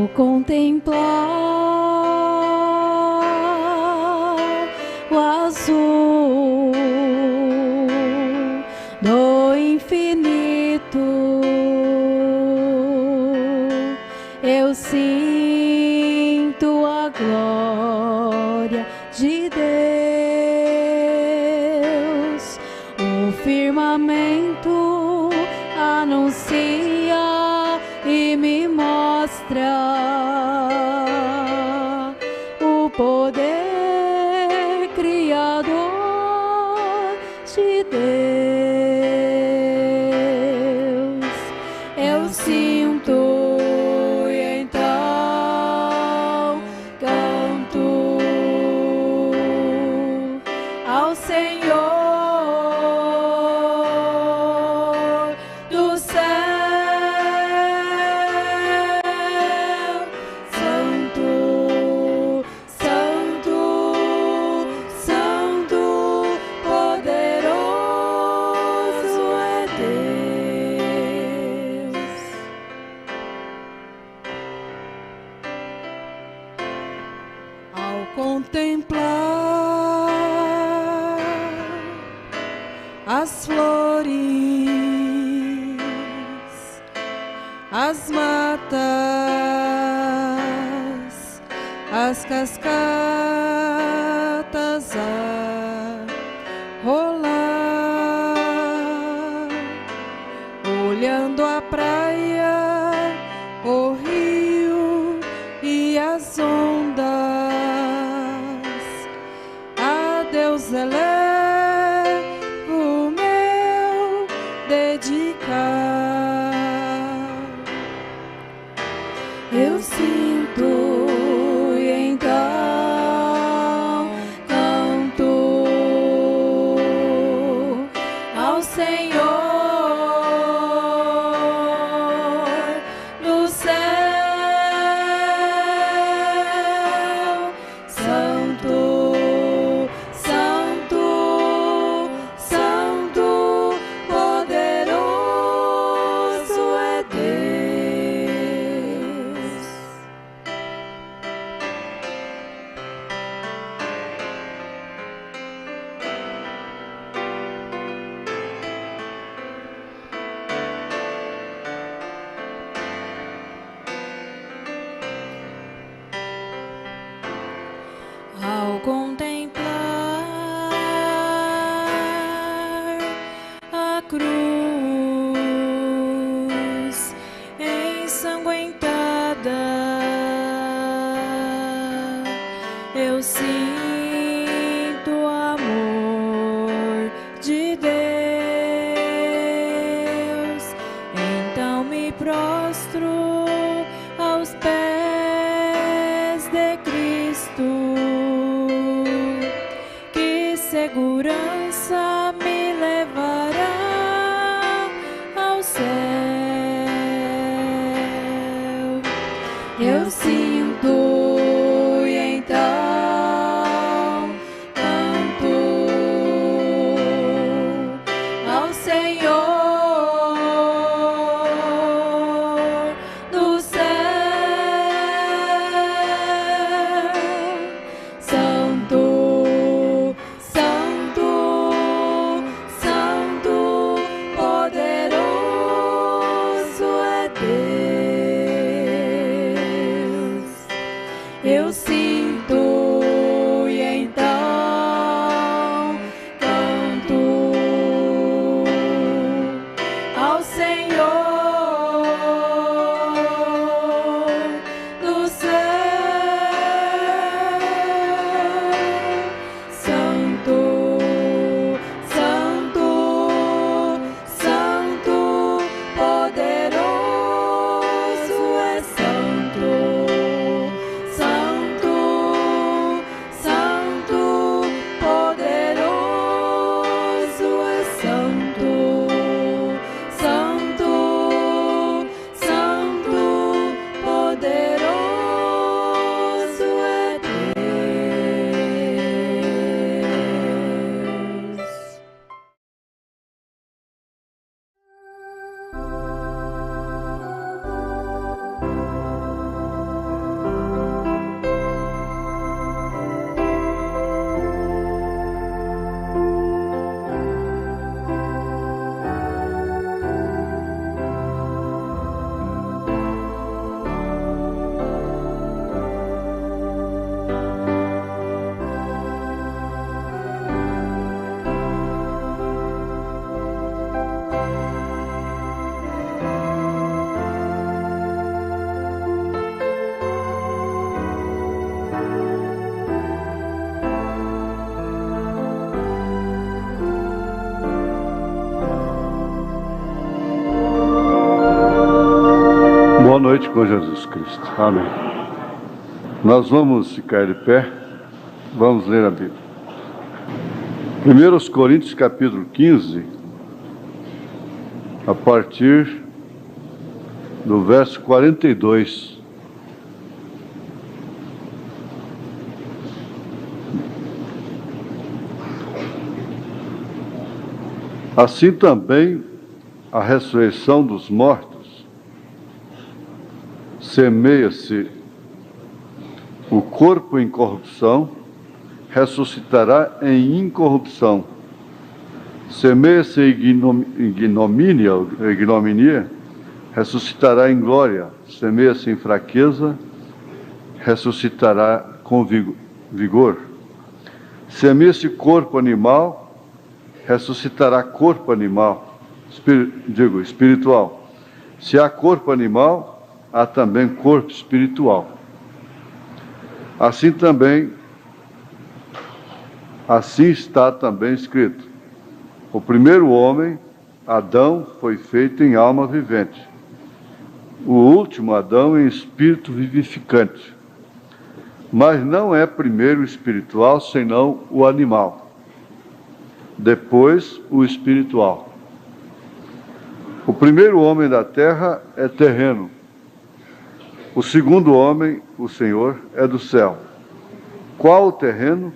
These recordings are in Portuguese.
Ao contemplar o azul do infinito, eu sinto a glória de Deus. O firmamento anuncia e me mostra o poder criador de Deus. Eu sinto e então canto ao Senhor do céu. Santo, Santo, Santo, poderoso é Deus. Ao contemplar as flores, as matas, as cascatas a rolar, olhando a praia, o rio e as ondas, a Deus elevo o meu dedicar. Eu sinto e então canto ao Senhor no céu. Santo, Santo, Santo, poderoso é Deus. Ao contemplar a cruz ensanguentada, eu sinto o amor de Deus. Então me prostro aos pés de Cristo. Que segurança me levará ao céu. Eu sinto e então canto ao Senhor do céu. Santo, Santo, Santo, poderoso é Deus. Eu sinto e então canto ao Senhor do céu. Santo, Santo, Santo, poderoso é Santo, Santo, noite com Jesus Cristo. Amém. Nós vamos ficar de pé, vamos ler a Bíblia. 1 Coríntios capítulo 15, a partir do verso 42. Assim também a ressurreição dos mortos, semeia-se o corpo em corrupção, ressuscitará em incorrupção. Semeia-se ignominia, ressuscitará em glória. Semeia-se em fraqueza, ressuscitará com vigor. Semeia-se corpo animal, ressuscitará corpo animal, espiritual. Se há corpo animal, há também corpo espiritual. Assim está também escrito: o primeiro homem, Adão, foi feito em alma vivente. O último Adão em espírito vivificante. Mas não é primeiro o espiritual, senão o animal. Depois o espiritual. O primeiro homem da terra é terreno. O segundo homem, o Senhor, é do céu. Qual o terreno?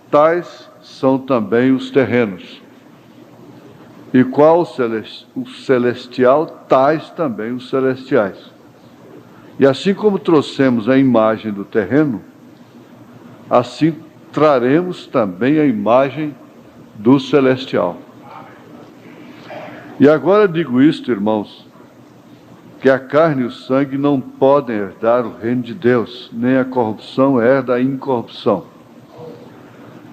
Tais são também os terrenos. E qual o celestial? Tais também os celestiais. E assim como trouxemos a imagem do terreno, assim traremos também a imagem do celestial. E agora digo isto, irmãos, que a carne e o sangue não podem herdar o reino de Deus, nem a corrupção herda a incorrupção.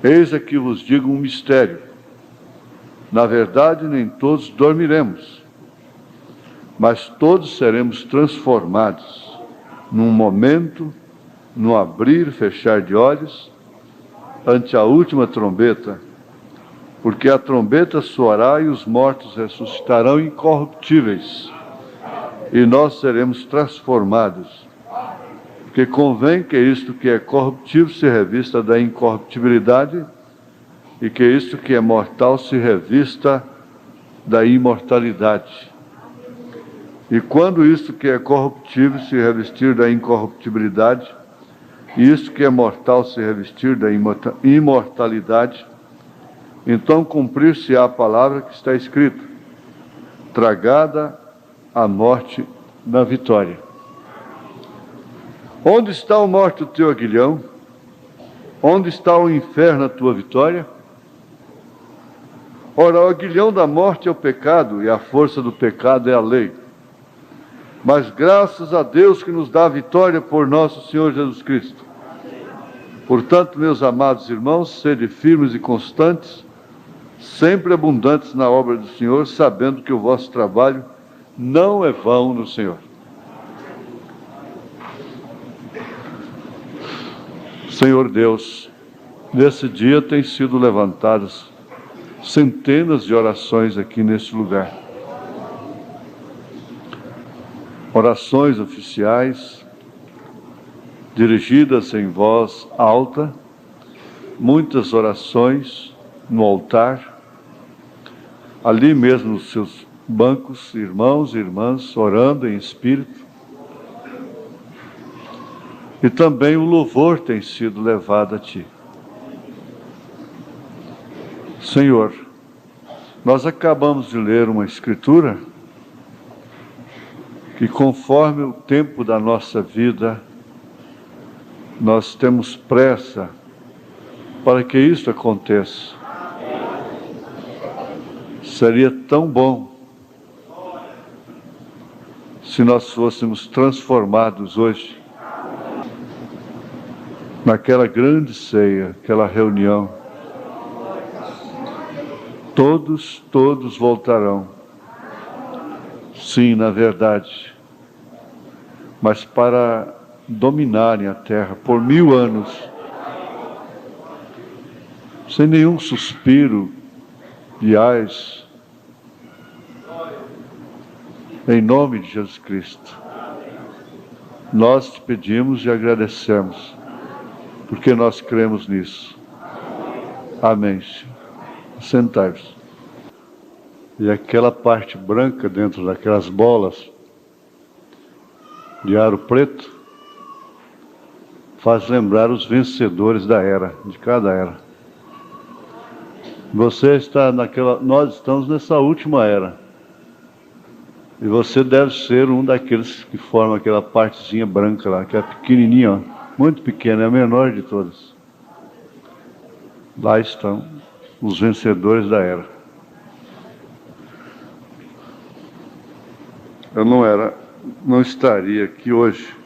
Eis aqui vos digo um mistério. Na verdade, nem todos dormiremos, mas todos seremos transformados num momento, num abrir e fechar de olhos, ante a última trombeta, porque a trombeta soará e os mortos ressuscitarão incorruptíveis, e nós seremos transformados. Porque convém que isto que é corruptível se revista da incorruptibilidade, e que isto que é mortal se revista da imortalidade. E quando isto que é corruptível se revestir da incorruptibilidade, e isto que é mortal se revestir da imortalidade, então cumprir-se-á a palavra que está escrita: tragada a morte na vitória. Onde está a morte o teu aguilhão? Onde está o inferno a tua vitória? Ora, o aguilhão da morte é o pecado, e a força do pecado é a lei. Mas graças a Deus que nos dá a vitória por nosso Senhor Jesus Cristo. Portanto, meus amados irmãos, sede firmes e constantes, sempre abundantes na obra do Senhor, sabendo que o vosso trabalho não é vão no Senhor. Senhor Deus, nesse dia têm sido levantadas centenas de orações aqui nesse lugar. Orações oficiais, dirigidas em voz alta, muitas orações no altar, ali mesmo nos seus bancos, irmãos e irmãs orando em espírito. E também o louvor tem sido levado a Ti. Senhor, nós acabamos de ler uma escritura que, conforme o tempo da nossa vida, nós temos pressa para que isso aconteça. Seria tão bom se nós fôssemos transformados hoje naquela grande ceia, aquela reunião. Todos voltarão. Sim, na verdade. Mas para dominarem a terra por 1000 anos, sem nenhum suspiro de em nome de Jesus Cristo. Nós te pedimos e agradecemos, porque nós cremos nisso. Amém. Sentai-vos. E aquela parte branca dentro daquelas bolas de aro preto faz lembrar os vencedores da era, de cada era. Você está nós estamos nessa última era. E você deve ser um daqueles que formam aquela partezinha branca lá, que é pequenininha, ó, muito pequena, é a menor de todas. Lá estão os vencedores da era. Eu não estaria aqui hoje,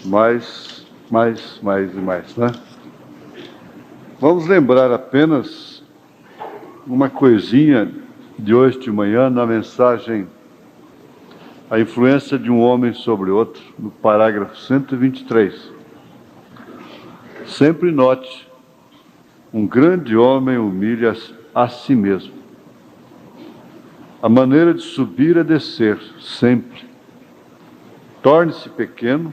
mais e mais, né? Vamos lembrar apenas uma coisinha de hoje de manhã na mensagem A Influência de um Homem sobre Outro, no parágrafo 123. Sempre note, um grande homem humilha a si mesmo. A maneira de subir é descer, sempre. Torne-se pequeno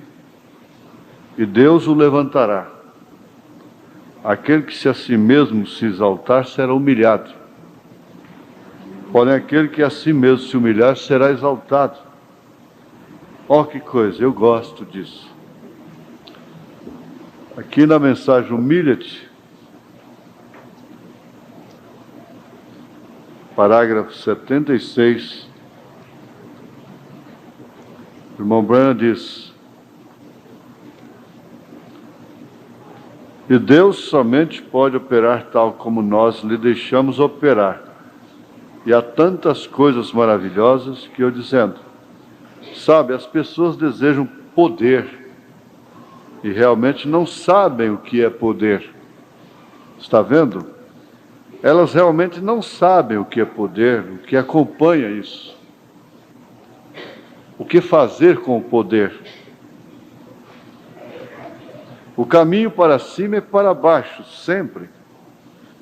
e Deus o levantará. Aquele que a si mesmo se exaltar será humilhado. Porém, aquele que a si mesmo se humilhar será exaltado. Ó, que coisa, eu gosto disso. Aqui na mensagem Humilha-te, parágrafo 76, o irmão Branham diz: e Deus somente pode operar tal como nós lhe deixamos operar. E há tantas coisas maravilhosas que eu dizendo, sabe, as pessoas desejam poder e realmente não sabem o que é poder. Está vendo? Elas realmente não sabem o que é poder, o que acompanha isso. O que fazer com o poder? O caminho para cima e para baixo, sempre.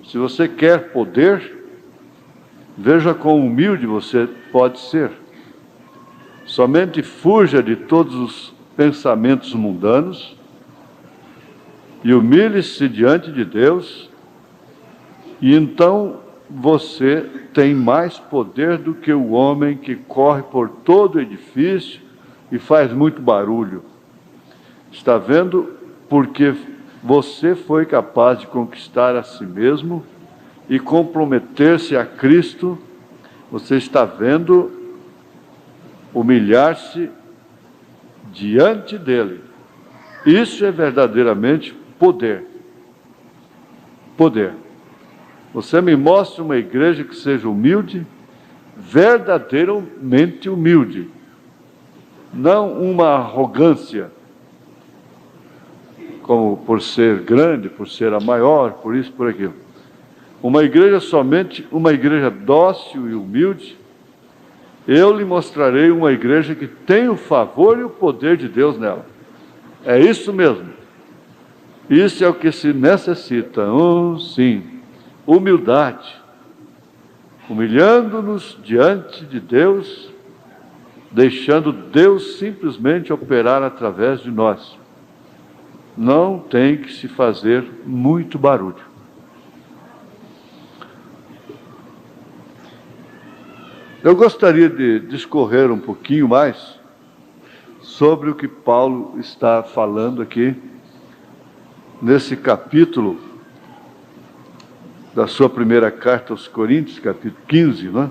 Se você quer poder, veja quão humilde você pode ser. Somente fuja de todos os pensamentos mundanos e humilhe-se diante de Deus, e então você tem mais poder do que o homem que corre por todo o edifício e faz muito barulho. Está vendo? Porque você foi capaz de conquistar a si mesmo e comprometer-se a Cristo. Você está vendo humilhar-se diante dele. Isso é verdadeiramente poder. Poder. Você me mostra uma igreja que seja humilde, verdadeiramente humilde, não uma arrogância, como por ser grande, por ser a maior, por isso, por aquilo. Uma igreja somente, uma igreja dócil e humilde. Eu lhe mostrarei uma igreja que tem o favor e o poder de Deus nela. É isso mesmo. Isso é o que se necessita. Sim. Humildade. Humilhando-nos diante de Deus, deixando Deus simplesmente operar através de nós. Não tem que se fazer muito barulho. Eu gostaria de discorrer um pouquinho mais sobre o que Paulo está falando aqui, nesse capítulo da sua primeira carta aos Coríntios, capítulo 15, né?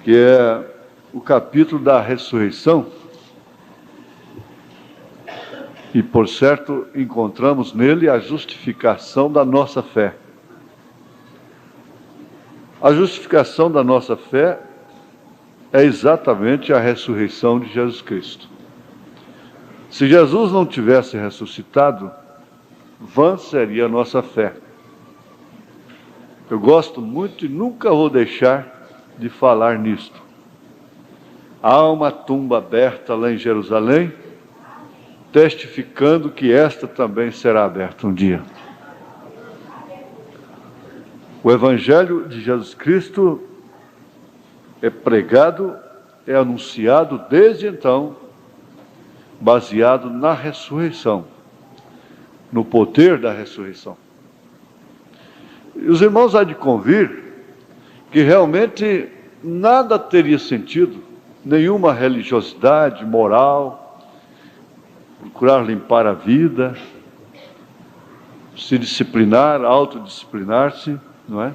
Que é o capítulo da ressurreição. E, por certo, encontramos nele a justificação da nossa fé. A justificação da nossa fé é exatamente a ressurreição de Jesus Cristo. Se Jesus não tivesse ressuscitado, vã seria a nossa fé. Eu gosto muito e nunca vou deixar de falar nisto. Há uma tumba aberta lá em Jerusalém, testificando que esta também será aberta um dia. O Evangelho de Jesus Cristo é pregado, é anunciado desde então, baseado na ressurreição, no poder da ressurreição. E os irmãos há de convir que realmente nada teria sentido, nenhuma religiosidade moral, procurar limpar a vida, se disciplinar, autodisciplinar-se, não é?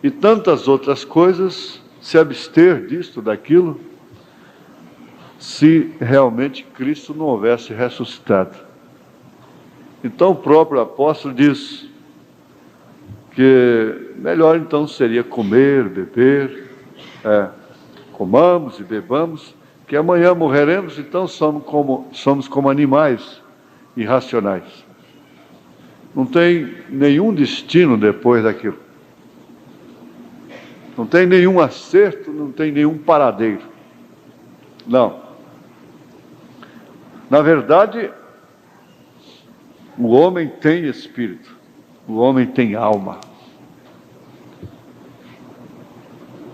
E tantas outras coisas, se abster disto, daquilo, se realmente Cristo não houvesse ressuscitado. Então o próprio apóstolo diz que melhor então seria comer, beber, comamos e bebamos, que amanhã morreremos, então somos como animais irracionais. Não tem nenhum destino depois daquilo. Não tem nenhum acerto, não tem nenhum paradeiro. Não. Na verdade, o homem tem espírito, o homem tem alma.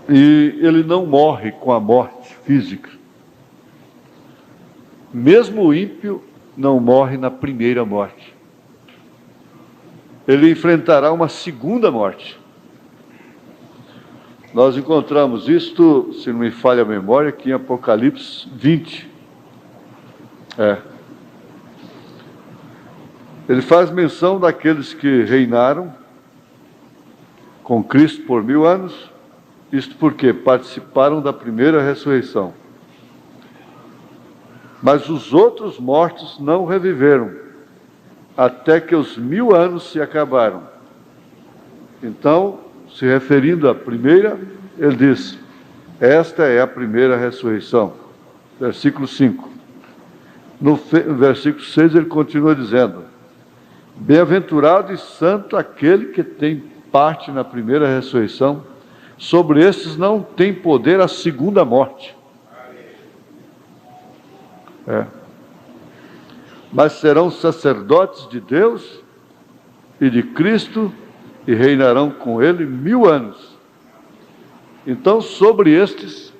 E ele não morre com a morte física. Mesmo o ímpio não morre na primeira morte. Ele enfrentará uma segunda morte. Nós encontramos isto, se não me falha a memória, aqui em Apocalipse 20. Ele faz menção daqueles que reinaram com Cristo por 1000 anos, isto porque participaram da primeira ressurreição. Mas os outros mortos não reviveram, até que os 1000 anos se acabaram. Então, se referindo à primeira, ele diz: esta é a primeira ressurreição. Versículo 5. No versículo 6 ele continua dizendo: bem-aventurado e santo aquele que tem parte na primeira ressurreição. Sobre estes não tem poder a segunda morte. Mas serão sacerdotes de Deus e de Cristo e reinarão com ele 1000 anos. Então, sobre estes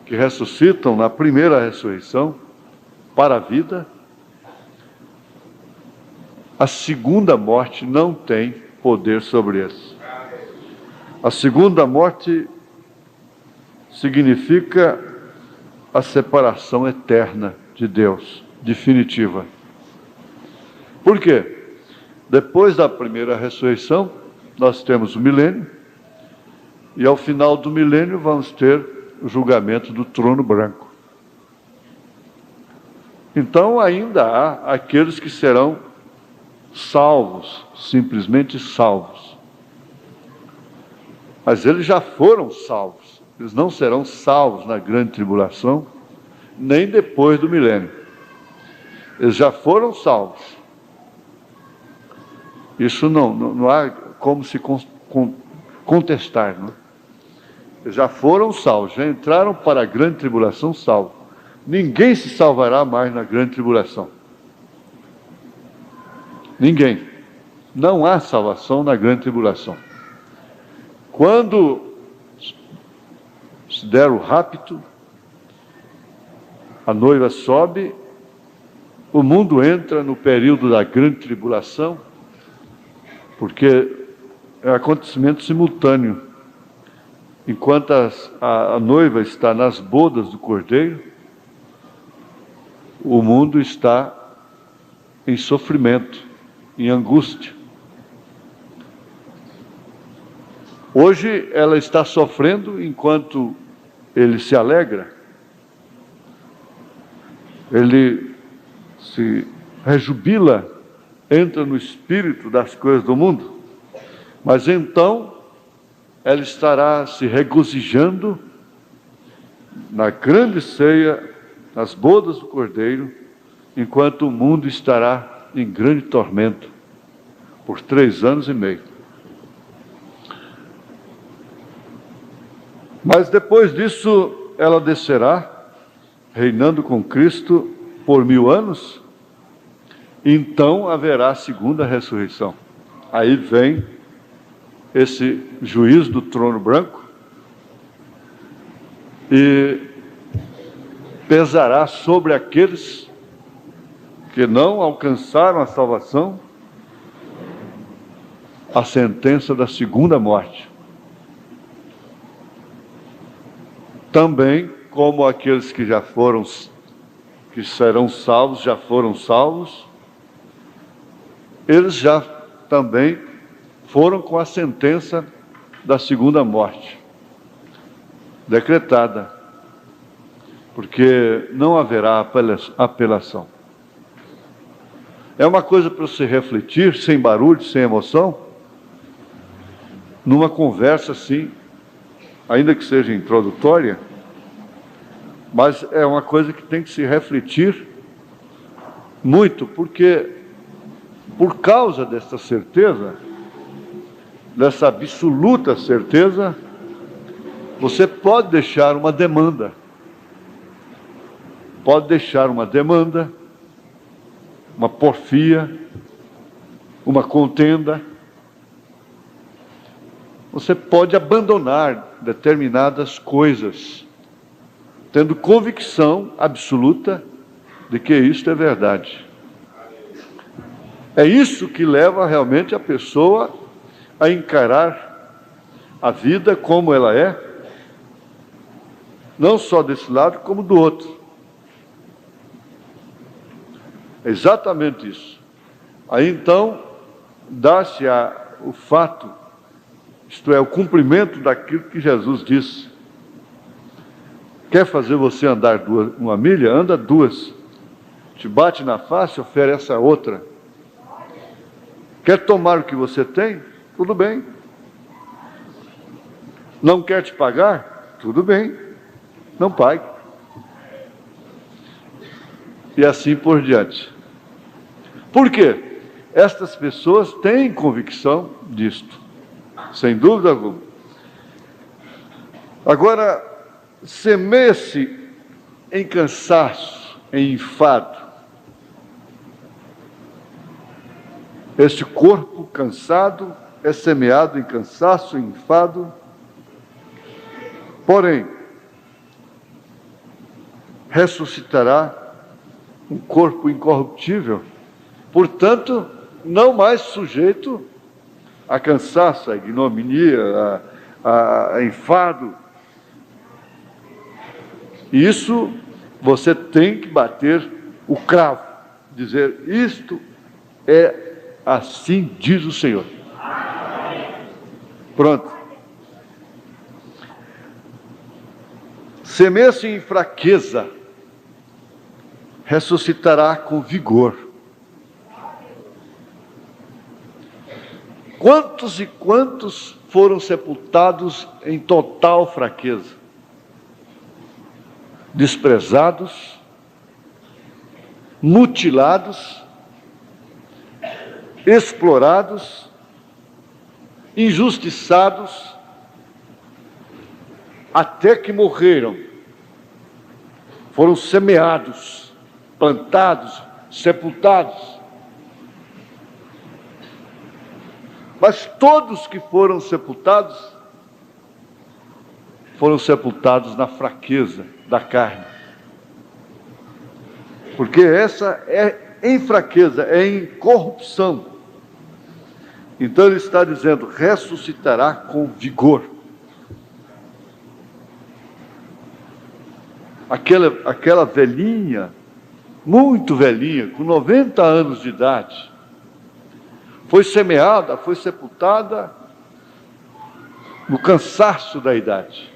que ressuscitam na primeira ressurreição para a vida, a segunda morte não tem poder sobre eles. A segunda morte significa a separação eterna de Deus, definitiva. Por quê? Depois da primeira ressurreição, nós temos o milênio, e ao final do milênio vamos ter o julgamento do trono branco. Então ainda há aqueles que serão salvos, simplesmente salvos. Mas eles já foram salvos. Eles não serão salvos na grande tribulação, nem depois do milênio. Eles já foram salvos. Isso não há como se contestar, não? Eles já foram salvos, já entraram para a grande tribulação salvos. Ninguém se salvará mais na grande tribulação. Ninguém. Não há salvação na grande tribulação. Quando se der o rapto, a noiva sobe, o mundo entra no período da grande tribulação, porque é um acontecimento simultâneo. Enquanto a noiva está nas bodas do Cordeiro, o mundo está em sofrimento, em angústia. Hoje ela está sofrendo enquanto ele se alegra. Ele se rejubila, entra no espírito das coisas do mundo. Mas então ela estará se regozijando na grande ceia, nas bodas do Cordeiro, enquanto o mundo estará em grande tormento por 3 anos e meio. Mas depois disso ela descerá, reinando com Cristo por 1000 anos. Então haverá a segunda ressurreição. Aí vem esse juízo do trono branco, e pesará sobre aqueles que não alcançaram a salvação, a sentença da segunda morte. Também como aqueles que já foram, que serão salvos, já foram salvos, eles já também foram com a sentença da segunda morte decretada, porque não haverá apelação. É uma coisa para você refletir, sem barulho, sem emoção, numa conversa assim, ainda que seja introdutória, mas é uma coisa que tem que se refletir muito, porque por causa dessa certeza, dessa absoluta certeza, você pode deixar uma demanda. Pode deixar uma demanda, uma porfia, uma contenda. Você pode abandonar determinadas coisas, tendo convicção absoluta de que isto é verdade. É isso que leva realmente a pessoa a encarar a vida como ela é, não só desse lado, como do outro. É exatamente isso. Aí então, dá-se o fato, isto é, o cumprimento daquilo que Jesus disse. Quer fazer você andar uma milha? Anda duas. Te bate na face, oferece a outra. Quer tomar o que você tem? Tudo bem. Não quer te pagar? Tudo bem. Não pague. E assim por diante. Por quê? Estas pessoas têm convicção disto, sem dúvida alguma. Agora, semeia-se em cansaço, em enfado. Este corpo cansado é semeado em cansaço, em enfado. Porém, ressuscitará um corpo incorruptível, portanto, não mais sujeito a cansaço, a ignominia, a enfado. Isso você tem que bater o cravo, dizer: isto é assim diz o Senhor. Pronto. Semeia-se em fraqueza, ressuscitará com vigor. Quantos e quantos foram sepultados em total fraqueza? Desprezados, mutilados, explorados, injustiçados, até que morreram. Foram semeados, plantados, sepultados. Mas todos que foram sepultados na fraqueza da carne. Porque essa é em fraqueza, é em corrupção. Então ele está dizendo: ressuscitará com vigor. Aquela velhinha, muito velhinha, com 90 anos de idade, foi semeada, foi sepultada no cansaço da idade,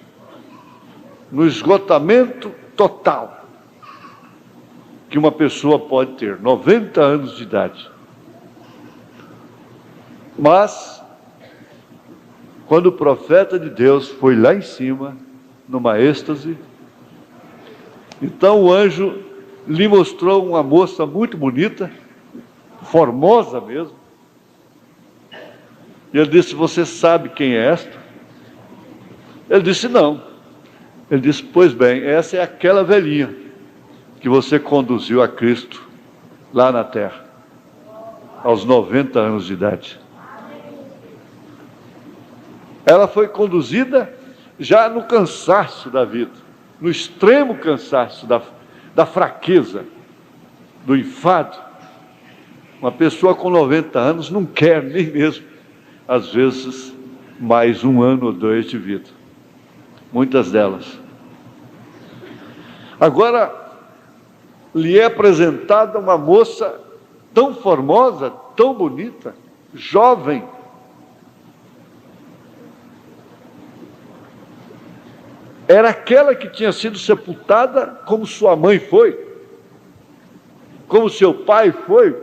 no esgotamento total que uma pessoa pode ter, 90 anos de idade. Mas, quando o profeta de Deus foi lá em cima, numa êxtase, então o anjo lhe mostrou uma moça muito bonita, formosa mesmo. E ele disse: você sabe quem é esta? Ele disse: não. Ele disse: pois bem, essa é aquela velhinha que você conduziu a Cristo lá na terra, aos 90 anos de idade. Ela foi conduzida já no cansaço da vida, no extremo cansaço da fraqueza, do enfado. Uma pessoa com 90 anos não quer nem mesmo, às vezes, mais 1 ano ou 2 de vida. Muitas delas. Agora, lhe é apresentada uma moça tão formosa, tão bonita, jovem. Era aquela que tinha sido sepultada como sua mãe foi, como seu pai foi,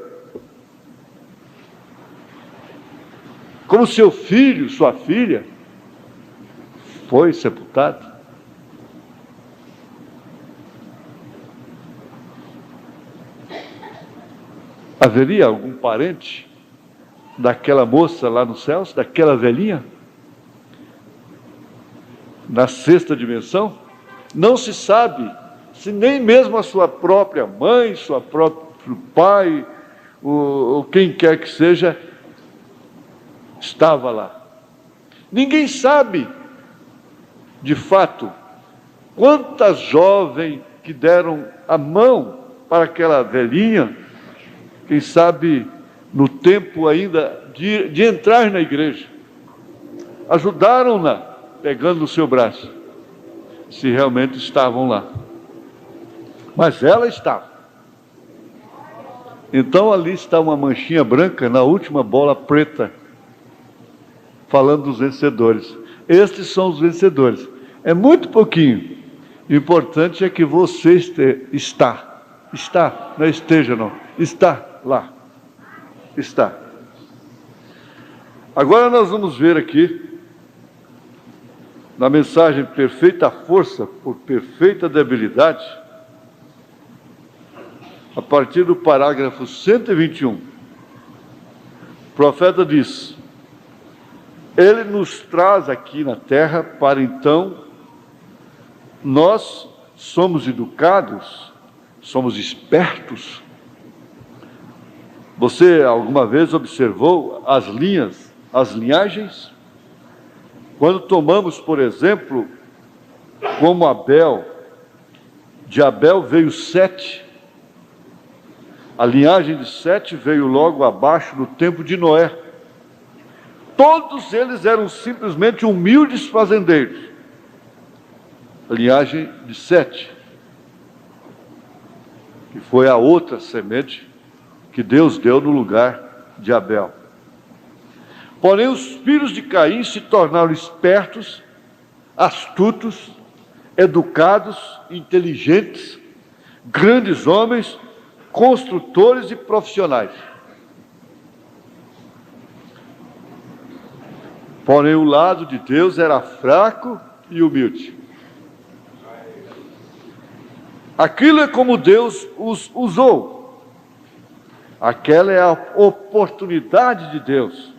como seu filho, sua filha foi sepultado. Haveria algum parente daquela moça lá nos céus, daquela velhinha? Na sexta dimensão? Não se sabe se nem mesmo a sua própria mãe, seu próprio pai, ou quem quer que seja, estava lá. Ninguém sabe, de fato, quantas jovens que deram a mão para aquela velhinha, quem sabe no tempo ainda de entrar na igreja, ajudaram-na, pegando no seu braço, se realmente estavam lá. Mas ela estava. Então ali está uma manchinha branca na última bola preta, falando dos vencedores. Estes são os vencedores. É muito pouquinho. O importante é que você está, não é esteja não, está lá, está. Agora nós vamos ver aqui, na mensagem perfeita força por perfeita debilidade, a partir do parágrafo 121, o profeta diz: ele nos traz aqui na terra para então nós somos educados, somos espertos. Você alguma vez observou as linhas, as linhagens? Quando tomamos, por exemplo, como Abel, de Abel veio Sete, a linhagem de Sete veio logo abaixo no tempo de Noé. Todos eles eram simplesmente humildes fazendeiros. A linhagem de Sete, que foi a outra semente que Deus deu no lugar de Abel. Porém, os filhos de Caim se tornaram espertos, astutos, educados, inteligentes, grandes homens, construtores e profissionais. Porém, o lado de Deus era fraco e humilde. Aquilo é como Deus os usou. Aquela é a oportunidade de Deus.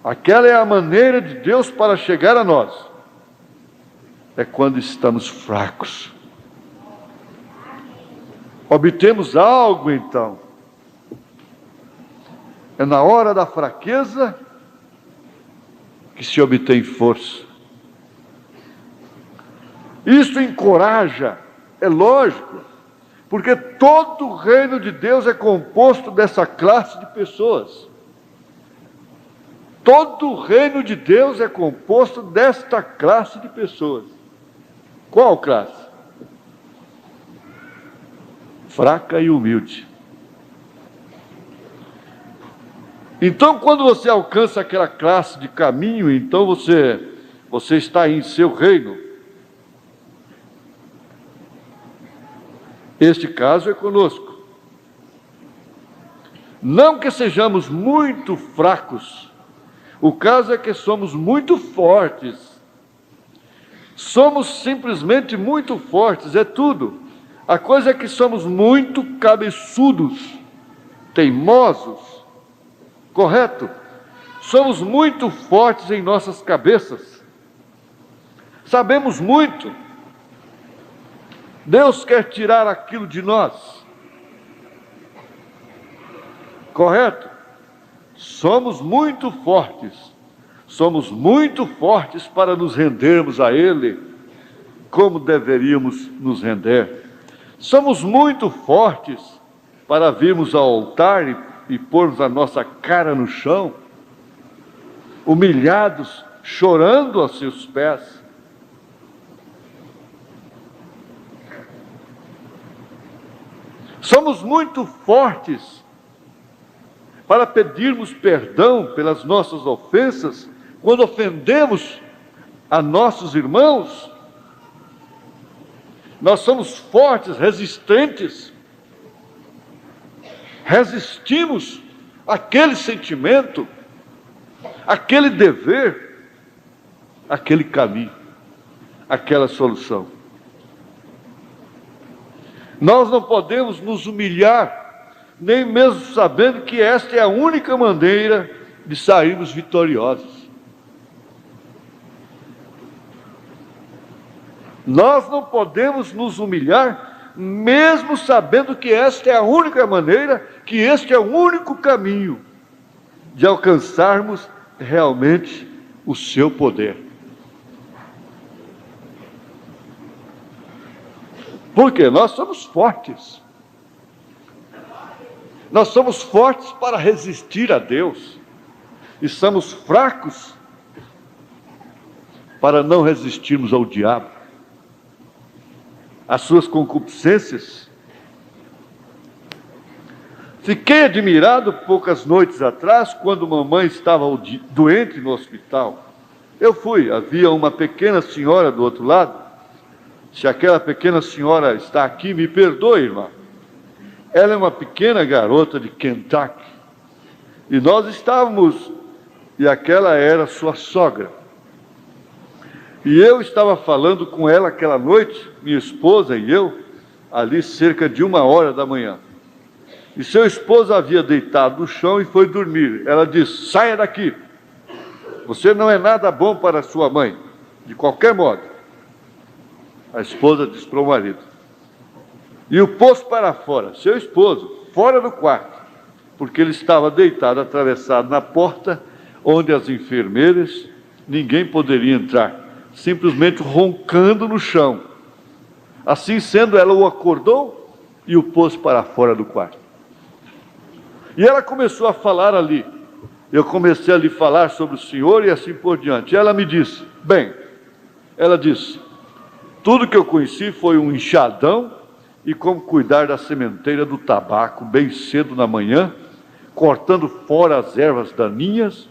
Aquela é a maneira de Deus para chegar a nós. É quando estamos fracos. Obtemos algo então. É na hora da fraqueza que se obtém força. Isso encoraja, é lógico, porque todo o reino de Deus é composto dessa classe de pessoas. Todo o reino de Deus é composto desta classe de pessoas. Qual classe? Fraca e humilde. Então, quando você alcança aquela classe de caminho, então você está em seu reino. Este caso é conosco. Não que sejamos muito fracos, o caso é que somos muito fortes. Somos simplesmente muito fortes, é tudo. A coisa é que somos muito cabeçudos, teimosos, correto? Somos muito fortes em nossas cabeças. Sabemos muito. Deus quer tirar aquilo de nós. Correto? Somos muito fortes. Somos muito fortes para nos rendermos a Ele como deveríamos nos render. Somos muito fortes para virmos ao altar e pormos a nossa cara no chão, humilhados, chorando aos seus pés. Somos muito fortes para pedirmos perdão pelas nossas ofensas quando ofendemos a nossos irmãos. Nós somos fortes, resistentes, resistimos àquele sentimento, àquele dever, àquele caminho, àquela solução. Nós não podemos nos humilhar, nem mesmo sabendo que esta é a única maneira de sairmos vitoriosos. Nós não podemos nos humilhar, mesmo sabendo que esta é a única maneira, que este é o único caminho de alcançarmos realmente o seu poder. Porque nós somos fortes. Nós somos fortes para resistir a Deus. E somos fracos para não resistirmos ao diabo, às suas concupiscências. Fiquei admirado poucas noites atrás, quando mamãe estava doente no hospital. Eu fui, havia uma pequena senhora do outro lado. Se aquela pequena senhora está aqui, me perdoe, irmã. Ela é uma pequena garota de Kentucky. E nós estávamos, e aquela era sua sogra. E eu estava falando com ela aquela noite, minha esposa e eu, ali cerca de 1h da manhã. E seu esposo havia deitado no chão e foi dormir. Ela disse: saia daqui, você não é nada bom para sua mãe, de qualquer modo. A esposa disse para o marido. E o pôs para fora, seu esposo, fora do quarto, porque ele estava deitado, atravessado na porta, onde as enfermeiras, ninguém poderia entrar, simplesmente roncando no chão. Assim sendo, ela o acordou e o pôs para fora do quarto. E ela começou a falar ali. Eu comecei a lhe falar sobre o Senhor e assim por diante. E ela me disse, ela disse, tudo que eu conheci foi um enxadão e como cuidar da sementeira do tabaco bem cedo na manhã, cortando fora as ervas daninhas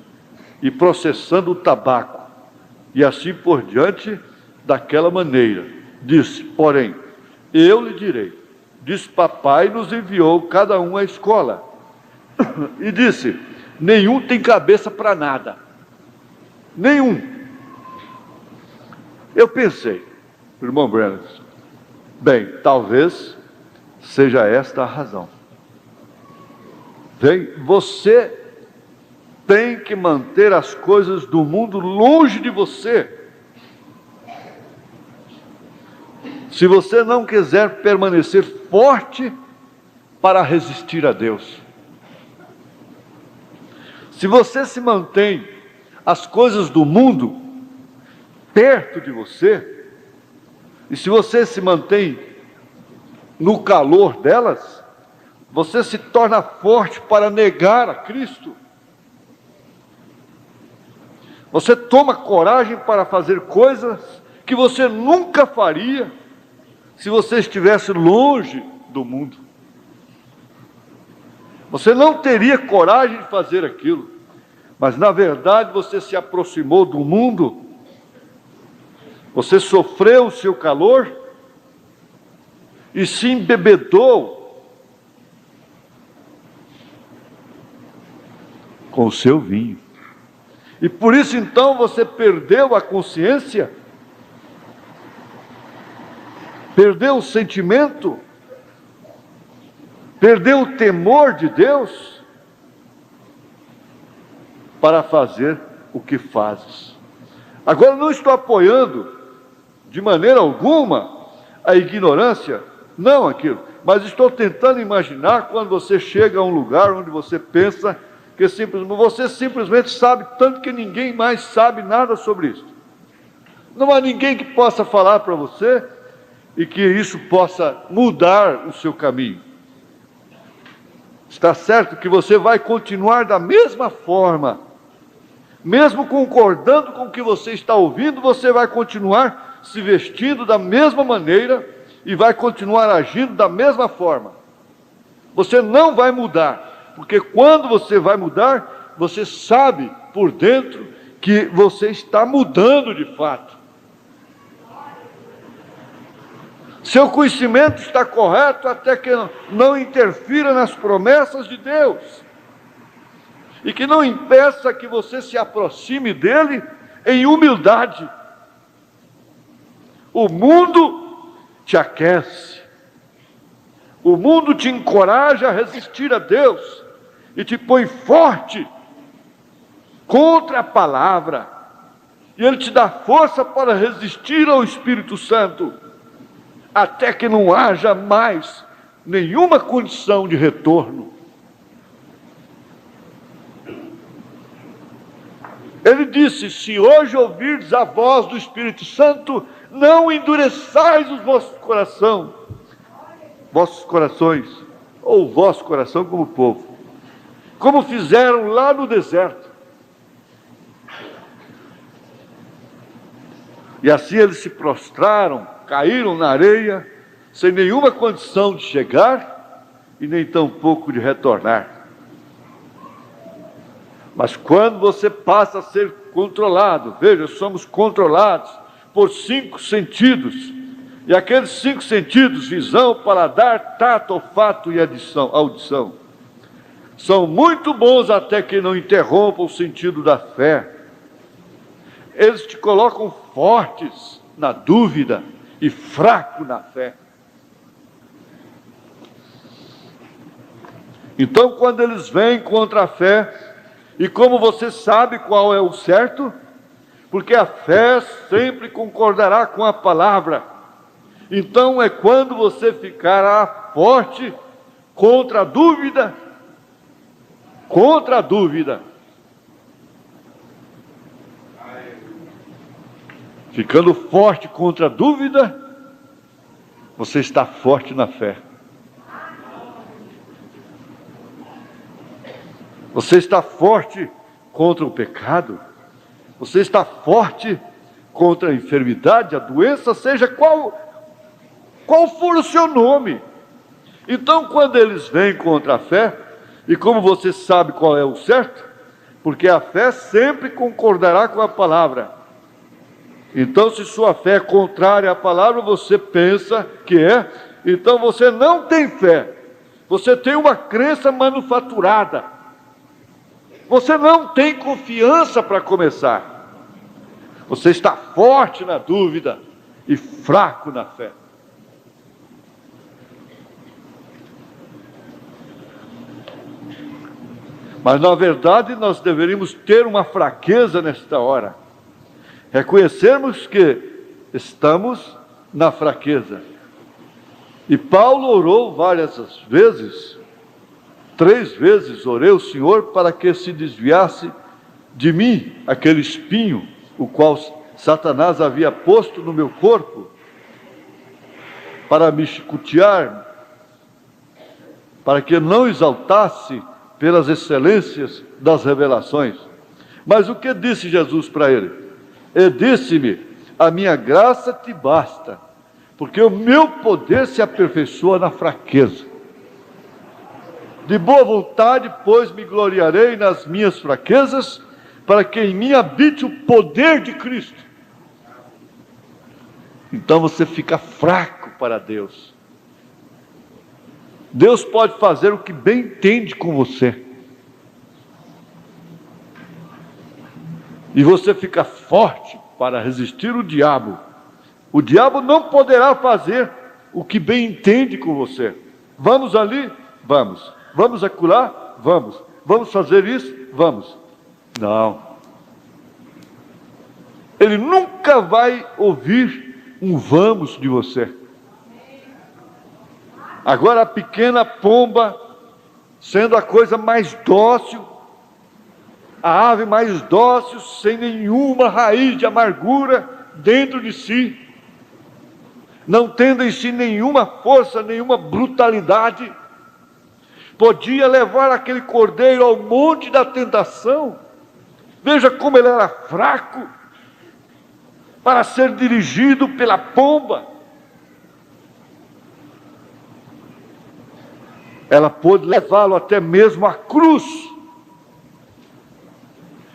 e processando o tabaco. E assim por diante, daquela maneira. Disse, porém, eu lhe direi, disse, papai nos enviou cada um à escola. E disse, nenhum tem cabeça para nada. Nenhum. Eu pensei, irmão Brennan, talvez seja esta a razão. Você tem que manter as coisas do mundo longe de você. Se você não quiser permanecer forte para resistir a Deus. Se você se mantém as coisas do mundo perto de você, e se você se mantém no calor delas, você se torna forte para negar a Cristo. Você toma coragem para fazer coisas que você nunca faria se você estivesse longe do mundo. Você não teria coragem de fazer aquilo, mas na verdade você se aproximou do mundo, você sofreu o seu calor e se embebedou com o seu vinho. E por isso então você perdeu a consciência, perdeu o sentimento, perdeu o temor de Deus para fazer o que fazes. Agora, não estou apoiando de maneira alguma a ignorância, não aquilo, mas estou tentando imaginar quando você chega a um lugar onde você pensa que você simplesmente sabe tanto que ninguém mais sabe nada sobre isso. Não há ninguém que possa falar para você e que isso possa mudar o seu caminho. Está certo que você vai continuar da mesma forma, mesmo concordando com o que você está ouvindo, você vai continuar se vestindo da mesma maneira e vai continuar agindo da mesma forma. Você não vai mudar, porque quando você vai mudar, você sabe por dentro que você está mudando de fato. Seu conhecimento está correto até que não interfira nas promessas de Deus e que não impeça que você se aproxime dele em humildade. O mundo te aquece, o mundo te encoraja a resistir a Deus e te põe forte contra a palavra, e ele te dá força para resistir ao Espírito Santo, até que não haja mais nenhuma condição de retorno. Ele disse: se hoje ouvirdes a voz do Espírito Santo, não endureçais os vossos corações, ou o vosso coração como povo, como fizeram lá no deserto. E assim eles se prostraram, caíram na areia, sem nenhuma condição de chegar e nem tampouco de retornar. Mas quando você passa a ser controlado, veja, somos controlados por 5 sentidos, e aqueles 5 sentidos, visão, paladar, tato, olfato e audição, são muito bons até que não interrompam o sentido da fé. Eles te colocam fortes na dúvida e fraco na fé. Então, quando eles vêm contra a fé, e como você sabe qual é o certo? Porque a fé sempre concordará com a palavra. Então é quando você ficará forte contra a dúvida. Contra a dúvida. Ficando forte contra a dúvida, você está forte na fé. Você está forte contra o pecado. Você está forte contra a enfermidade, a doença, seja qual for o seu nome. Então, quando eles vêm contra a fé, e como você sabe qual é o certo, porque a fé sempre concordará com a palavra. Então, se sua fé é contrária à palavra, você pensa que é, então você não tem fé. Você tem uma crença manufaturada. Você não tem confiança para começar. Você está forte na dúvida e fraco na fé. Mas na verdade nós deveríamos ter uma fraqueza nesta hora. Reconhecermos que estamos na fraqueza. E Paulo orou várias vezes. 3 vezes orei ao Senhor para que se desviasse de mim aquele espinho, o qual Satanás havia posto no meu corpo, para me chicotear, para que não exaltasse pelas excelências das revelações. Mas o que disse Jesus para ele? Ele disse-me: a minha graça te basta, porque o meu poder se aperfeiçoa na fraqueza. De boa vontade, pois, me gloriarei nas minhas fraquezas, para que em mim habite o poder de Cristo. Então você fica fraco para Deus. Deus pode fazer o que bem entende com você. E você fica forte para resistir o diabo. O diabo não poderá fazer o que bem entende com você. Vamos ali? Vamos. Vamos acolá? Vamos. Vamos fazer isso? Vamos. Não. Ele nunca vai ouvir um vamos de você. Agora a pequena pomba, sendo a coisa mais dócil, a ave mais dócil, sem nenhuma raiz de amargura dentro de si, não tendo em si nenhuma força, nenhuma brutalidade, podia levar aquele cordeiro ao monte da tentação. Veja como ele era fraco para ser dirigido pela pomba. Ela pôde levá-lo até mesmo à cruz.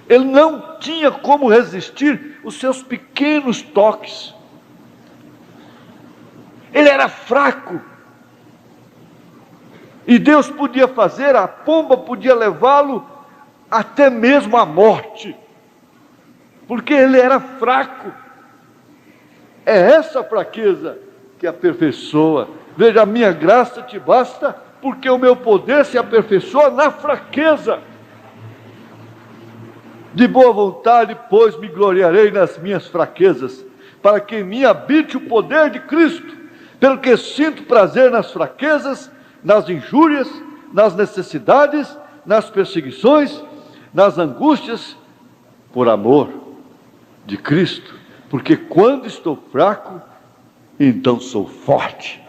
Ele não tinha como resistir os seus pequenos toques. Ele era fraco. E Deus podia fazer, a pomba podia levá-lo até mesmo à morte, porque ele era fraco. É essa fraqueza que aperfeiçoa. Veja, a minha graça te basta, porque o meu poder se aperfeiçoa na fraqueza. De boa vontade, pois, me gloriarei nas minhas fraquezas, para que em mim habite o poder de Cristo, pelo que sinto prazer nas fraquezas, nas injúrias, nas necessidades, nas perseguições, nas angústias, por amor de Cristo, porque quando estou fraco, então sou forte.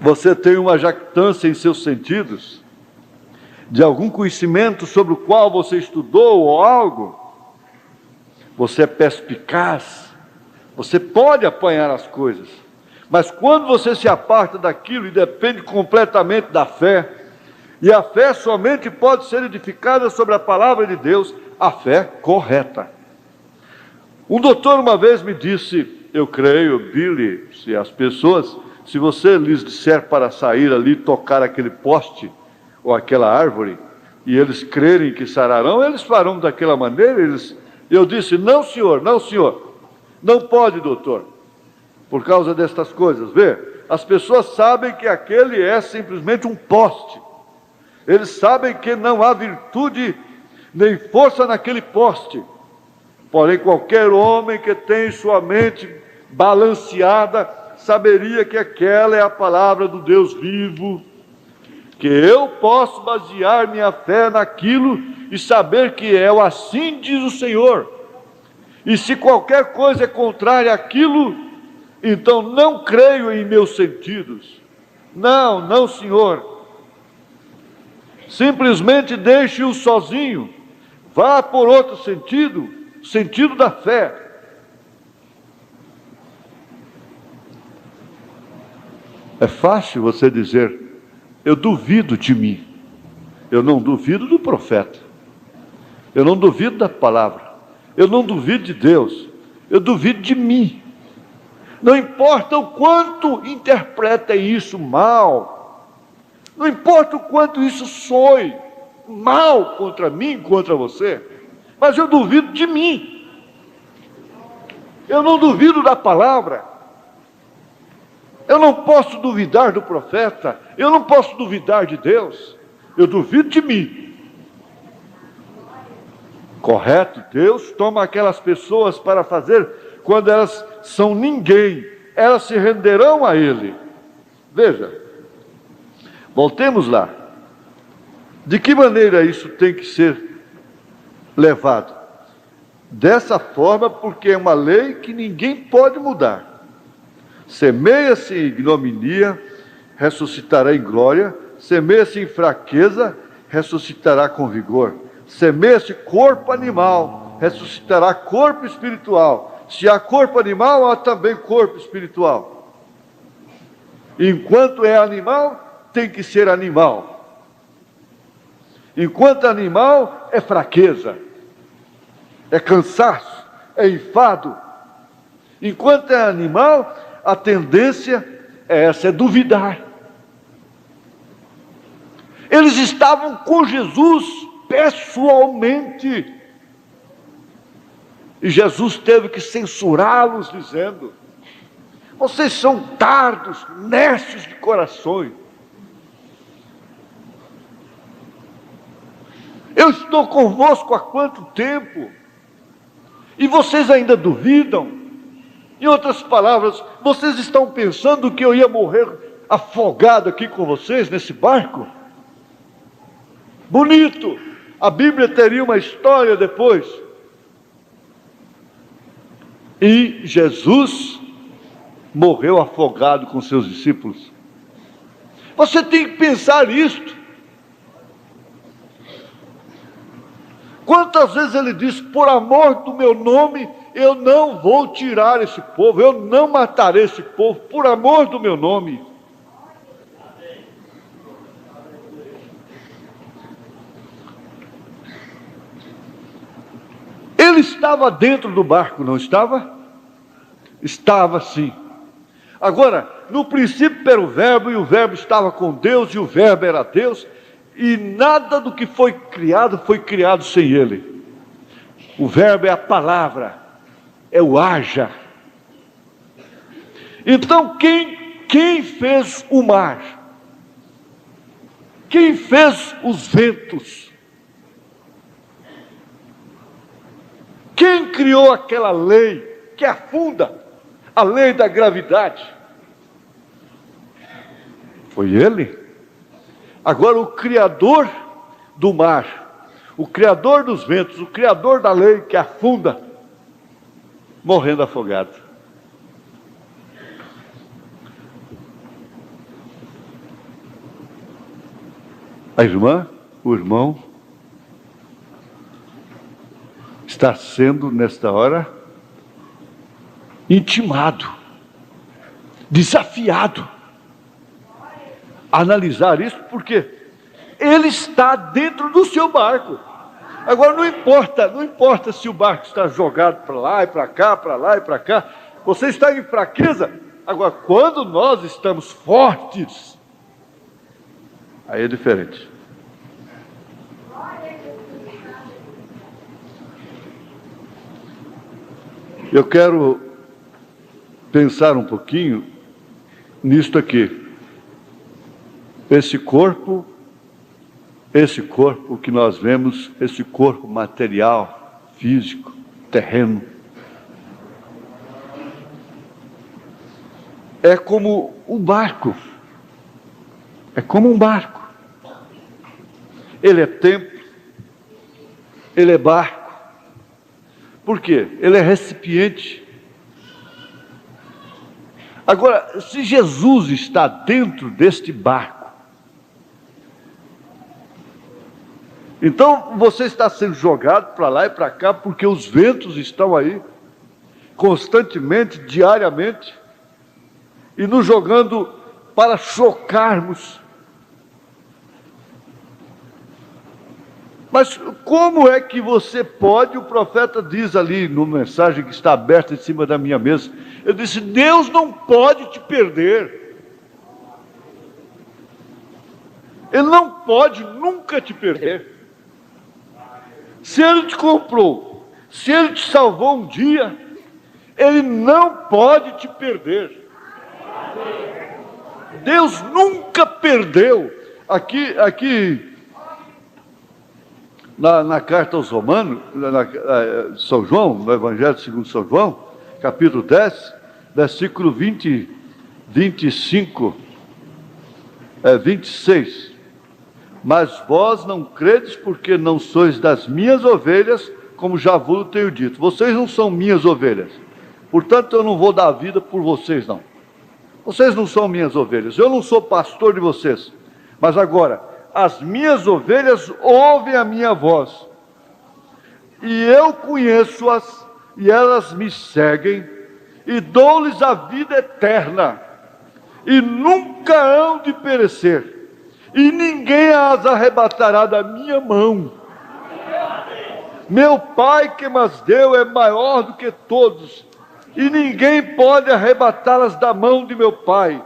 Você tem uma jactância em seus sentidos, de algum conhecimento sobre o qual você estudou ou algo, você é perspicaz, você pode apanhar as coisas, mas quando você se aparta daquilo e depende completamente da fé, e a fé somente pode ser edificada sobre a palavra de Deus, a fé correta. Um doutor uma vez me disse, eu creio, Billy, se você lhes disser para sair ali e tocar aquele poste ou aquela árvore, e eles crerem que sararão, eles farão daquela maneira. Eu disse, não senhor, não pode, doutor, por causa destas coisas. Vê, as pessoas sabem que aquele é simplesmente um poste, eles sabem que não há virtude nem força naquele poste, porém qualquer homem que tem sua mente balanceada, saberia que aquela é a palavra do Deus vivo, que eu posso basear minha fé naquilo e saber que é o assim diz o Senhor. E se qualquer coisa é contrária àquilo, então não creio em meus sentidos. Não, senhor. Simplesmente deixe-o sozinho. Vá por outro sentido, sentido da fé. É fácil você dizer, eu duvido de mim. Eu não duvido do profeta. Eu não duvido da palavra. Eu não duvido de Deus. Eu duvido de mim. Não importa o quanto interpretem isso mal. Não importa o quanto isso soe mal contra mim, contra você. Mas eu duvido de mim. Eu não duvido da palavra. Eu não posso duvidar do profeta, eu não posso duvidar de Deus, eu duvido de mim. Correto? Deus toma aquelas pessoas para fazer quando elas são ninguém, elas se renderão a Ele. Veja, voltemos lá. De que maneira isso tem que ser levado? Dessa forma, porque é uma lei que ninguém pode mudar. Semeia-se em ignominia, ressuscitará em glória. Semeia-se em fraqueza, ressuscitará com vigor. Semeia-se corpo animal, ressuscitará corpo espiritual. Se há corpo animal, há também corpo espiritual. Enquanto é animal, tem que ser animal. Enquanto animal, é fraqueza, é cansaço, é enfado. Enquanto é animal, a tendência é essa, é duvidar. Eles estavam com Jesus pessoalmente. E Jesus teve que censurá-los, dizendo, vocês são tardos, necios de corações. Eu estou convosco há quanto tempo? E vocês ainda duvidam? Em outras palavras, vocês estão pensando que eu ia morrer afogado aqui com vocês nesse barco? Bonito! A Bíblia teria uma história depois. E Jesus morreu afogado com seus discípulos. Você tem que pensar isto. Quantas vezes ele disse: por amor do meu nome, eu não vou tirar esse povo, eu não matarei esse povo, por amor do meu nome. Ele estava dentro do barco, não estava? Estava sim. Agora, no princípio era o Verbo, e o Verbo estava com Deus, e o Verbo era Deus, e nada do que foi criado sem Ele. O Verbo é a palavra, é o haja. Então, quem fez o mar? Quem fez os ventos? Quem criou aquela lei que afunda? A lei da gravidade. Foi Ele. Agora, o Criador do mar, o Criador dos ventos, o Criador da lei que afunda, morrendo afogado. A irmã, o irmão, está sendo, nesta hora, intimado, desafiado a analisar isso, porque ele está dentro do seu barco. Agora não importa se o barco está jogado para lá e para cá, para lá e para cá, você está em fraqueza. Agora, quando nós estamos fortes, aí é diferente. Eu quero pensar um pouquinho nisto aqui. Esse corpo que nós vemos, esse corpo material, físico, terreno, é como um barco. É como um barco. Ele é templo, ele é barco. Por quê? Ele é recipiente. Agora, se Jesus está dentro deste barco, então você está sendo jogado para lá e para cá, porque os ventos estão aí, constantemente, diariamente, e nos jogando para chocarmos. Mas como é que você pode, o profeta diz ali no mensagem que está aberta em cima da minha mesa, ele disse: Deus não pode te perder. Ele não pode nunca te perder. Se Ele te comprou, se Ele te salvou um dia, Ele não pode te perder. Deus nunca perdeu. Aqui na carta aos Romanos, São João, no Evangelho segundo São João, capítulo 10, versículo 26. Mas vós não credes porque não sois das minhas ovelhas, como já vos tenho dito. Vocês não são minhas ovelhas, portanto eu não vou dar vida por vocês não. Vocês não são minhas ovelhas, eu não sou pastor de vocês. Mas agora, as minhas ovelhas ouvem a minha voz, e eu conheço-as, e elas me seguem, e dou-lhes a vida eterna, e nunca hão de perecer, e ninguém as arrebatará da minha mão. Meu Pai que mas deu é maior do que todos, e ninguém pode arrebatá-las da mão de meu Pai.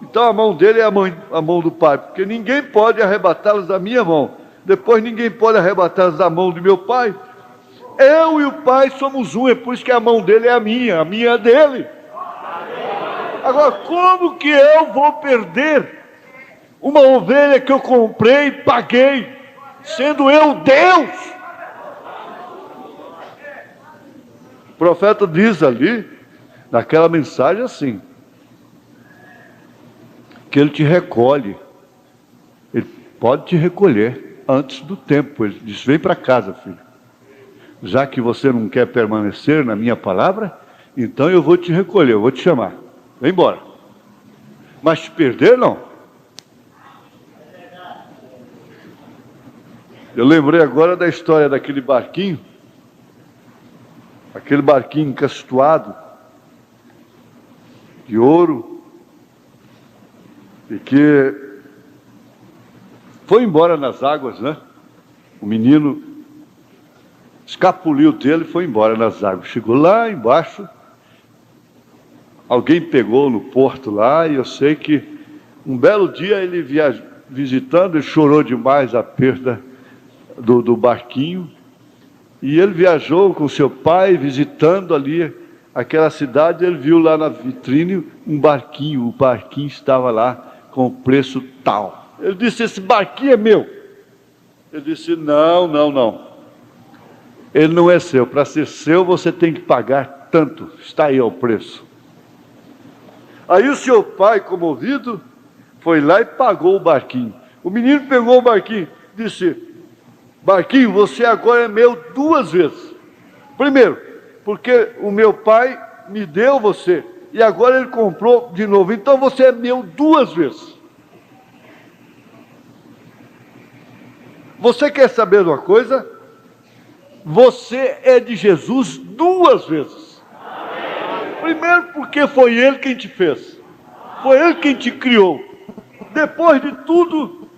Então a mão dele é a mão do Pai, porque ninguém pode arrebatá-las da minha mão. Depois ninguém pode arrebatá-las da mão de meu Pai. Eu e o Pai somos um, é por isso que a mão dele é a minha é dele. Agora, como que eu vou perder uma ovelha que eu comprei e paguei, sendo eu Deus? O profeta diz ali, naquela mensagem assim, que ele te recolhe, ele pode te recolher antes do tempo. Ele diz: vem para casa, filho, já que você não quer permanecer na minha palavra, então eu vou te recolher, eu vou te chamar. Vem embora. Mas te perder, não. Eu lembrei agora da história daquele barquinho, aquele barquinho encastuado de ouro, e que foi embora nas águas, né? O menino escapuliu dele e foi embora nas águas. Chegou lá embaixo, alguém pegou no porto lá, e eu sei que um belo dia ele visitando, ele chorou demais a perda do barquinho, e ele viajou com seu pai, visitando ali aquela cidade. Ele viu lá na vitrine um barquinho, o barquinho estava lá com o preço tal. Ele disse: esse barquinho é meu. Ele disse: não, não, não, ele não é seu. Para ser seu você tem que pagar tanto, está aí o preço. Aí o seu pai, comovido, foi lá e pagou o barquinho. O menino pegou o barquinho e disse: barquinho, você agora é meu 2 vezes. Primeiro, porque o meu pai me deu você, e agora ele comprou de novo, então você é meu 2 vezes. Você quer saber uma coisa? Você é de Jesus 2 vezes. Primeiro, porque foi Ele quem te fez, foi Ele quem te criou. Depois de tudo,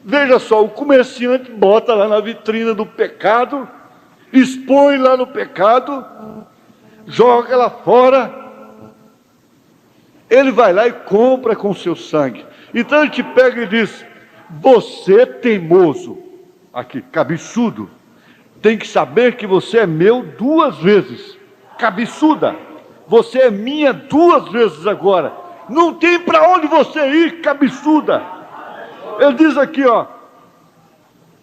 veja só, o comerciante bota lá na vitrina do pecado, expõe lá no pecado, joga lá fora, ele vai lá e compra com seu sangue. Então ele te pega e diz: você teimoso, aqui, cabeçudo, tem que saber que você é meu 2 vezes, cabeçuda, você é minha 2 vezes agora, não tem para onde você ir, cabeçuda. Ele diz aqui, ó,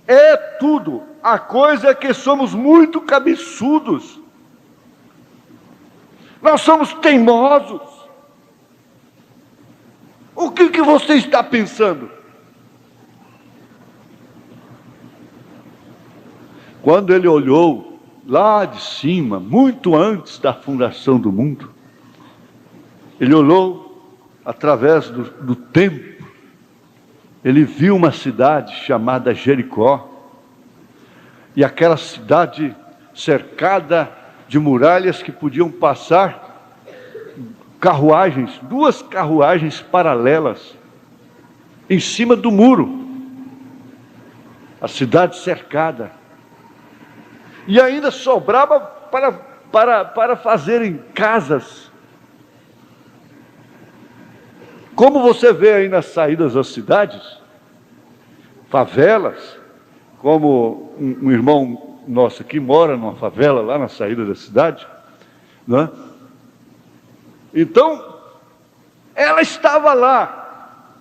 é tudo, a coisa é que somos muito cabeçudos, nós somos teimosos. O que você está pensando? Quando ele olhou lá de cima, muito antes da fundação do mundo, ele olhou através do tempo, ele viu uma cidade chamada Jericó, e aquela cidade cercada de muralhas que podiam passar carruagens, 2 carruagens paralelas, em cima do muro, a cidade cercada, e ainda sobrava para fazerem casas, como você vê aí nas saídas das cidades, favelas, como um irmão nosso aqui mora numa favela lá na saída da cidade, né? Então, ela estava lá,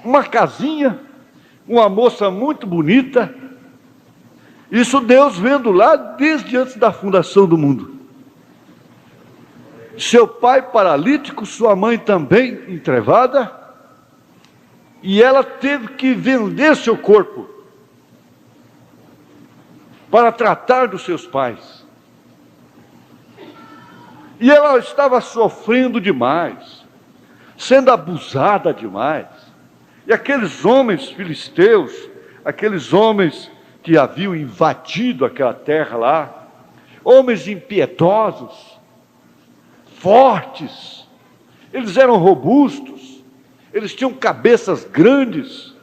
uma casinha, uma moça muito bonita, isso Deus vendo lá desde antes da fundação do mundo. Seu pai paralítico, sua mãe também entrevada, e ela teve que vender seu corpo para tratar dos seus pais. E ela estava sofrendo demais, sendo abusada demais. E aqueles homens filisteus, aqueles homens que haviam invadido aquela terra lá, homens impiedosos, fortes, eles eram robustos, eles tinham cabeças grandes,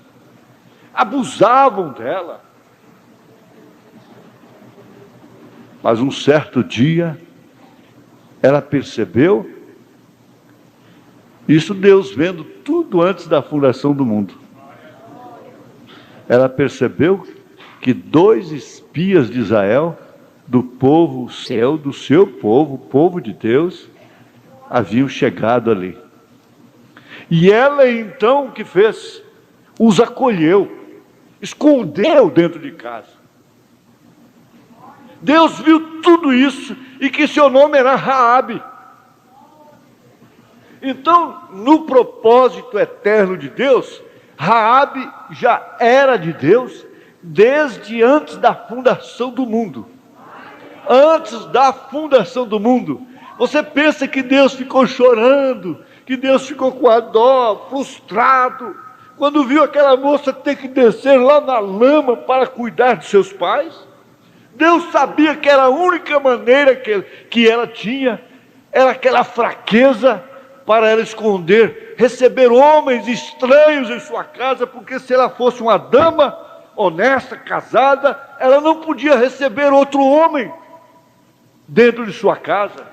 abusavam dela. Mas um certo dia, ela percebeu, isso Deus vendo tudo antes da fundação do mundo, ela percebeu que 2 espias de Israel, do povo seu, do seu povo, o povo de Deus, haviam chegado ali. E ela então o que fez? Os acolheu, escondeu dentro de casa. Deus viu tudo isso, e que seu nome era Raabe. Então, no propósito eterno de Deus, Raabe já era de Deus desde antes da fundação do mundo. Antes da fundação do mundo. Você pensa que Deus ficou chorando, que Deus ficou com a dó, frustrado, quando viu aquela moça ter que descer lá na lama para cuidar de seus pais? Deus sabia que era a única maneira que ela tinha, era aquela fraqueza para ela esconder, receber homens estranhos em sua casa, porque se ela fosse uma dama honesta, casada, ela não podia receber outro homem dentro de sua casa.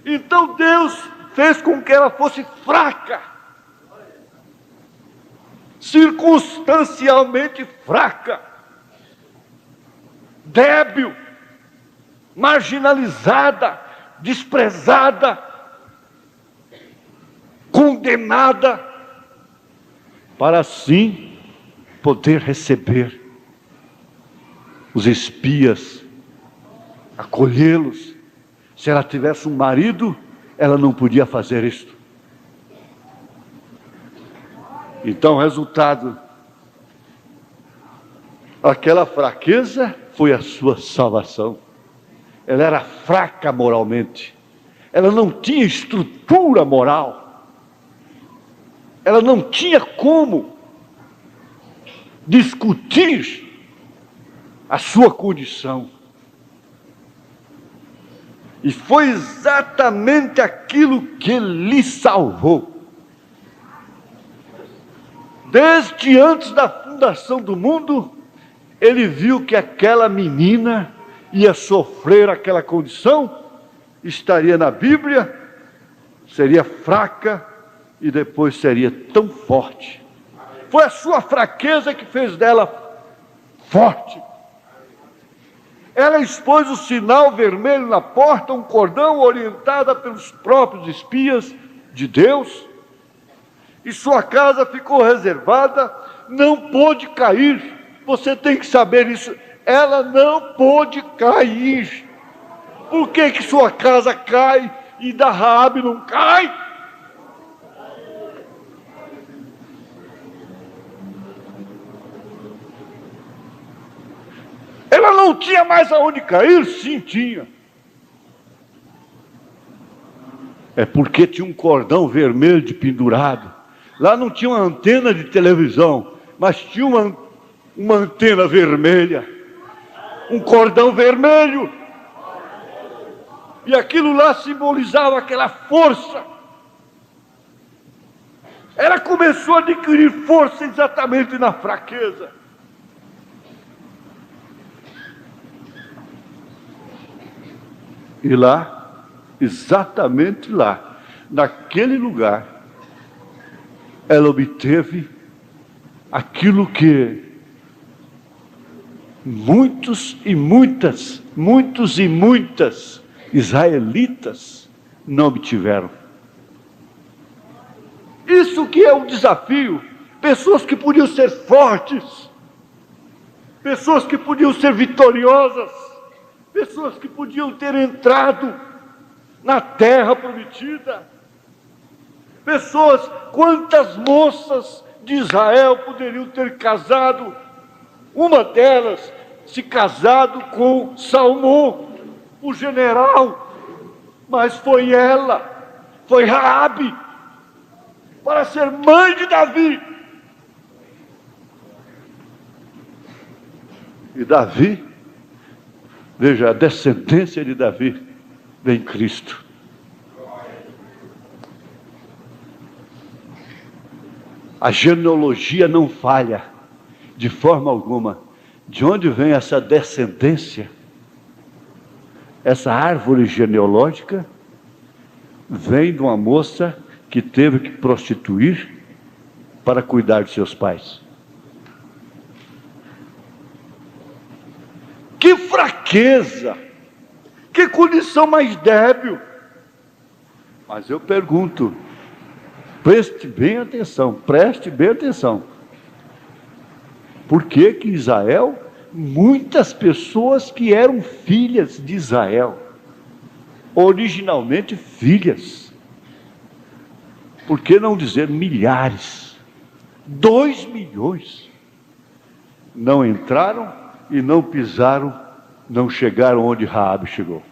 Então Deus fez com que ela fosse fraca, circunstancialmente fraca, débil, marginalizada, desprezada, condenada, para assim poder receber os espias, acolhê-los. Se ela tivesse um marido, ela não podia fazer isto. Então, o resultado, aquela fraqueza foi a sua salvação. Ela era fraca moralmente, ela não tinha estrutura moral, ela não tinha como discutir a sua condição. E foi exatamente aquilo que lhe salvou. Desde antes da fundação do mundo, ele viu que aquela menina ia sofrer aquela condição, estaria na Bíblia, seria fraca e depois seria tão forte. Foi a sua fraqueza que fez dela forte. Ela expôs o sinal vermelho na porta, um cordão, orientada pelos próprios espias de Deus, e sua casa ficou reservada, não pôde cair. Você tem que saber isso. Ela não pôde cair. Por que sua casa cai e da Raabe não cai? Ela não tinha mais aonde cair? Sim, tinha. É porque tinha um cordão vermelho de pendurado. Lá não tinha uma antena de televisão, mas tinha uma antena vermelha, um cordão vermelho. E aquilo lá simbolizava aquela força. Ela começou a adquirir força exatamente na fraqueza. E lá, exatamente lá, naquele lugar, ela obteve aquilo que muitos e muitas israelitas não obtiveram. Isso que é um desafio. Pessoas que podiam ser fortes, pessoas que podiam ser vitoriosas, pessoas que podiam ter entrado na terra prometida, pessoas, quantas moças de Israel poderiam ter casado, uma delas se casado com Salmão, o general, mas foi ela, foi Raabe, para ser mãe de Davi. E Davi, veja, a descendência de Davi vem Cristo. A genealogia não falha de forma alguma. De onde vem essa descendência? Essa árvore genealógica vem de uma moça que teve que prostituir para cuidar de seus pais. Que fraqueza! Que condição mais débil! Mas eu pergunto, preste bem atenção. Por que que Israel, muitas pessoas que eram filhas de Israel, originalmente filhas, por que não dizer milhares, 2 milhões, não entraram e não pisaram, não chegaram onde Raabe chegou?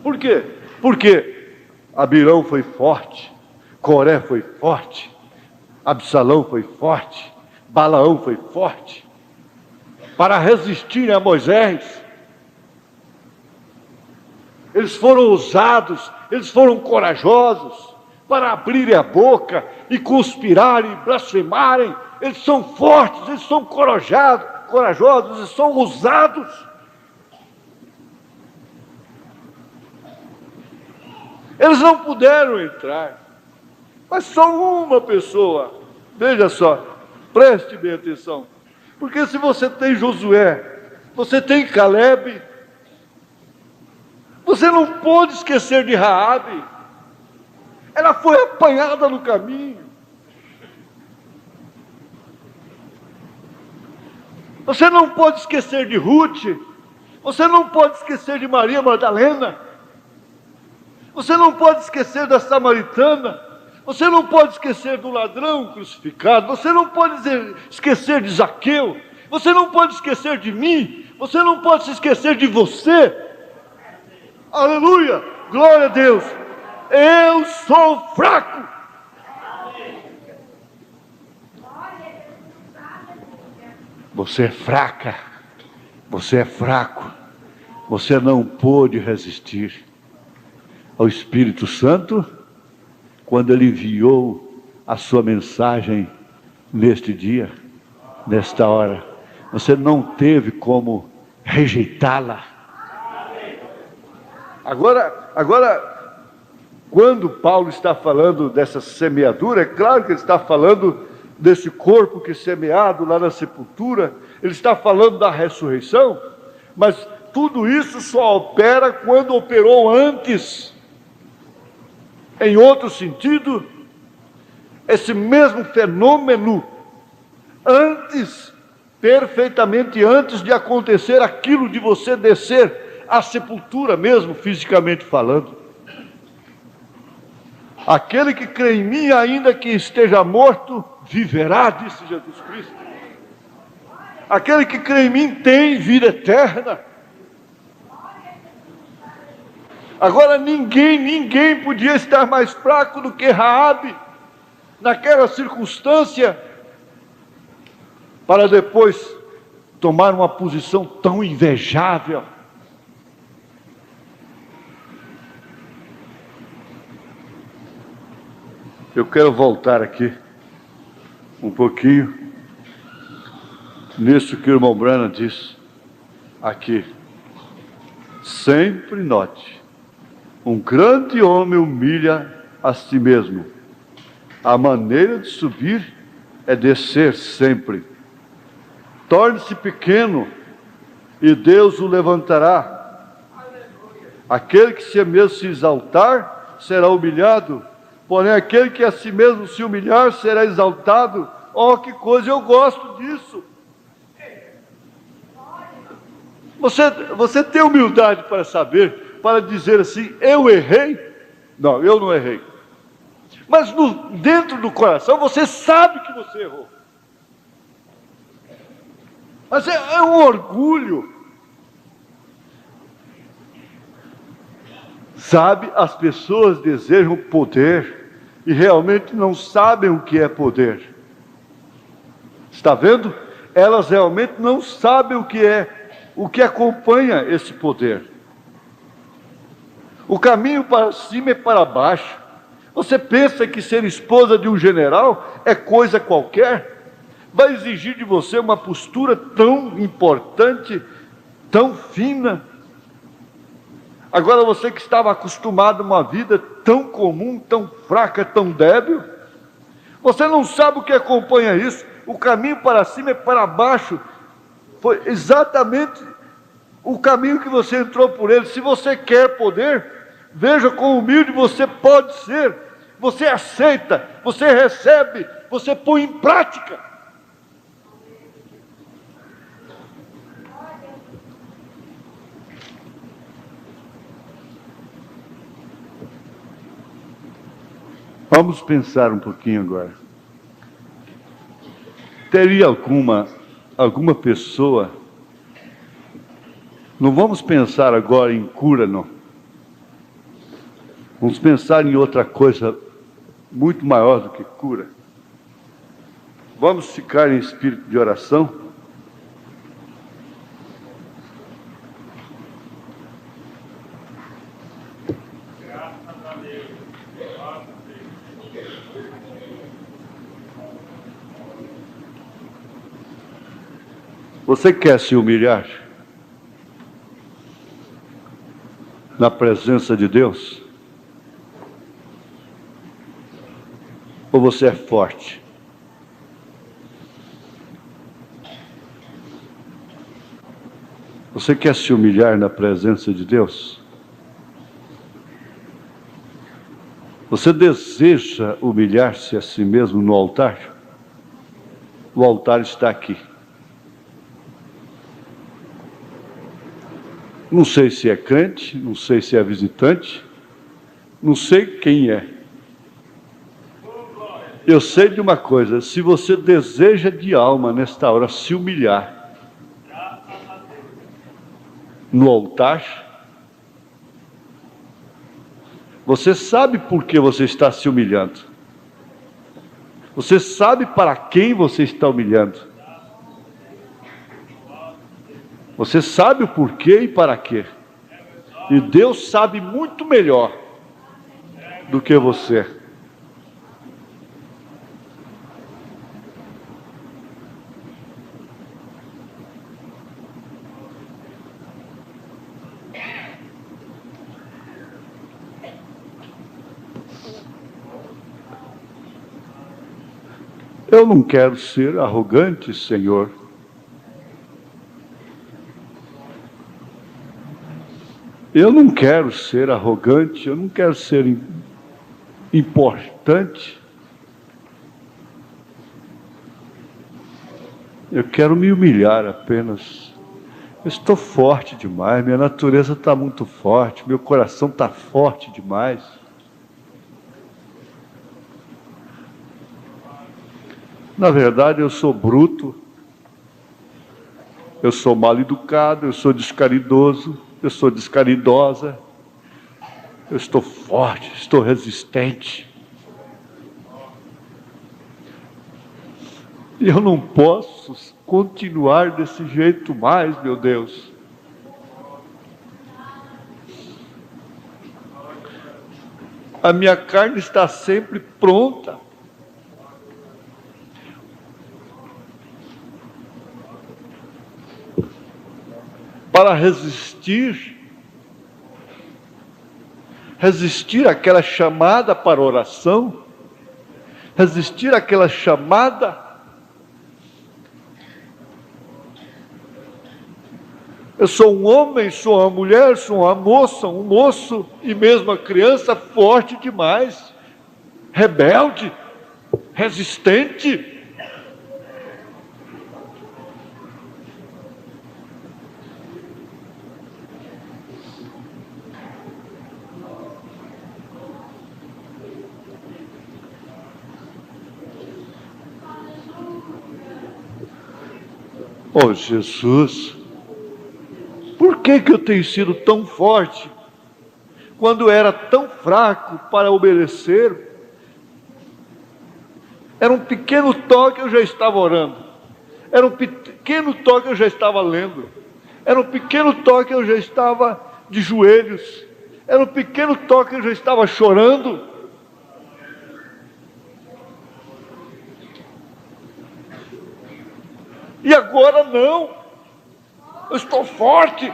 Por quê? Porque Abirão foi forte, Coré foi forte, Absalão foi forte, Balaão foi forte, para resistirem a Moisés. Eles foram ousados, eles foram corajosos, para abrirem a boca e conspirarem, blasfemarem. Eles são fortes, eles são corajosos, eles são ousados. Eles não puderam entrar, mas só uma pessoa, veja só, preste bem atenção, porque se você tem Josué, você tem Calebe, você não pode esquecer de Raabe. Ela foi apanhada no caminho. Você não pode esquecer de Ruth. Você não pode esquecer de Maria Madalena. Você não pode esquecer da samaritana. Você não pode esquecer do ladrão crucificado. Você não pode esquecer de Zaqueu. Você não pode esquecer de mim. Você não pode se esquecer de você. Aleluia! Glória a Deus! Eu sou fraco. Você é fraca. Você é fraco. Você não pôde resistir ao Espírito Santo quando Ele enviou a sua mensagem neste dia, nesta hora. Você não teve como rejeitá-la. Agora, quando Paulo está falando dessa semeadura, é claro que ele está falando desse corpo que é semeado lá na sepultura, ele está falando da ressurreição, mas tudo isso só opera quando operou antes. Em outro sentido, esse mesmo fenômeno, antes, perfeitamente antes de acontecer aquilo de você descer à sepultura mesmo, fisicamente falando. Aquele que crê em mim, ainda que esteja morto, viverá, disse Jesus Cristo. Aquele que crê em mim tem vida eterna. Agora ninguém podia estar mais fraco do que Raabe, naquela circunstância, para depois tomar uma posição tão invejável. Eu quero voltar aqui um pouquinho nisso que o irmão Branham diz aqui. Sempre note, um grande homem humilha a si mesmo. A maneira de subir é descer sempre. Torne-se pequeno e Deus o levantará. Aquele que se mesmo se exaltar será humilhado, porém aquele que a si mesmo se humilhar será exaltado. Oh, que coisa, eu gosto disso. Você tem humildade para saber, para dizer assim, eu errei? Não, eu não errei. Mas dentro do coração você sabe que você errou. Mas é um orgulho. Sabe, as pessoas desejam poder e realmente não sabem o que é poder. Está vendo? Elas realmente não sabem o que acompanha esse poder. O caminho para cima e para baixo. Você pensa que ser esposa de um general é coisa qualquer? Vai exigir de você uma postura tão importante, tão fina. Agora você que estava acostumado a uma vida tão comum, tão fraca, tão débil, você não sabe o que acompanha isso. O caminho para cima e para baixo foi exatamente o caminho que você entrou por ele. Se você quer poder, veja quão humilde você pode ser. Você aceita, você recebe, você põe em prática. Vamos pensar um pouquinho agora. Teria alguma pessoa, não vamos pensar agora em cura, não. Vamos pensar em outra coisa muito maior do que cura. Vamos ficar em espírito de oração? Você quer se humilhar na presença de Deus? Ou você é forte? Você quer se humilhar na presença de Deus? Você deseja humilhar-se a si mesmo no altar? O altar está aqui. Não sei se é crente, não sei se é visitante, não sei quem é. Eu sei de uma coisa: se você deseja de alma nesta hora se humilhar no altar, você sabe por que você está se humilhando. Você sabe para quem você está humilhando. Você sabe o porquê e para quê. E Deus sabe muito melhor do que você. Eu não quero ser arrogante, Senhor. Eu não quero ser arrogante, eu não quero ser importante. Eu quero me humilhar apenas. Eu estou forte demais, minha natureza está muito forte, meu coração está forte demais. Na verdade, eu sou bruto, eu sou mal educado, eu sou descaridoso, eu sou descaridosa, eu estou forte, estou resistente. E eu não posso continuar desse jeito mais, meu Deus. A minha carne está sempre pronta para resistir àquela chamada para oração, resistir àquela chamada. Eu sou um homem, sou uma mulher, sou uma moça, um moço e mesmo uma criança forte demais, rebelde, resistente. Oh, Jesus, por que eu tenho sido tão forte, quando era tão fraco para obedecer? Era um pequeno toque, eu já estava orando. Era um pequeno toque, eu já estava lendo. Era um pequeno toque, eu já estava de joelhos. Era um pequeno toque, eu já estava chorando. E agora não, eu estou forte,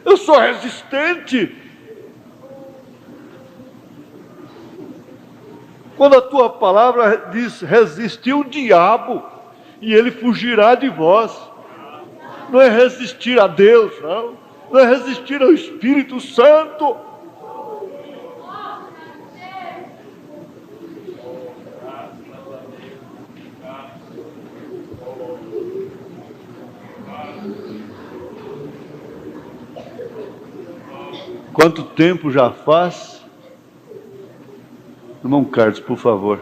eu sou resistente. Quando a tua palavra diz: resistir o diabo e ele fugirá de vós, não é resistir a Deus, não é resistir ao Espírito Santo. Quanto tempo já faz? Irmão Carlos, por favor.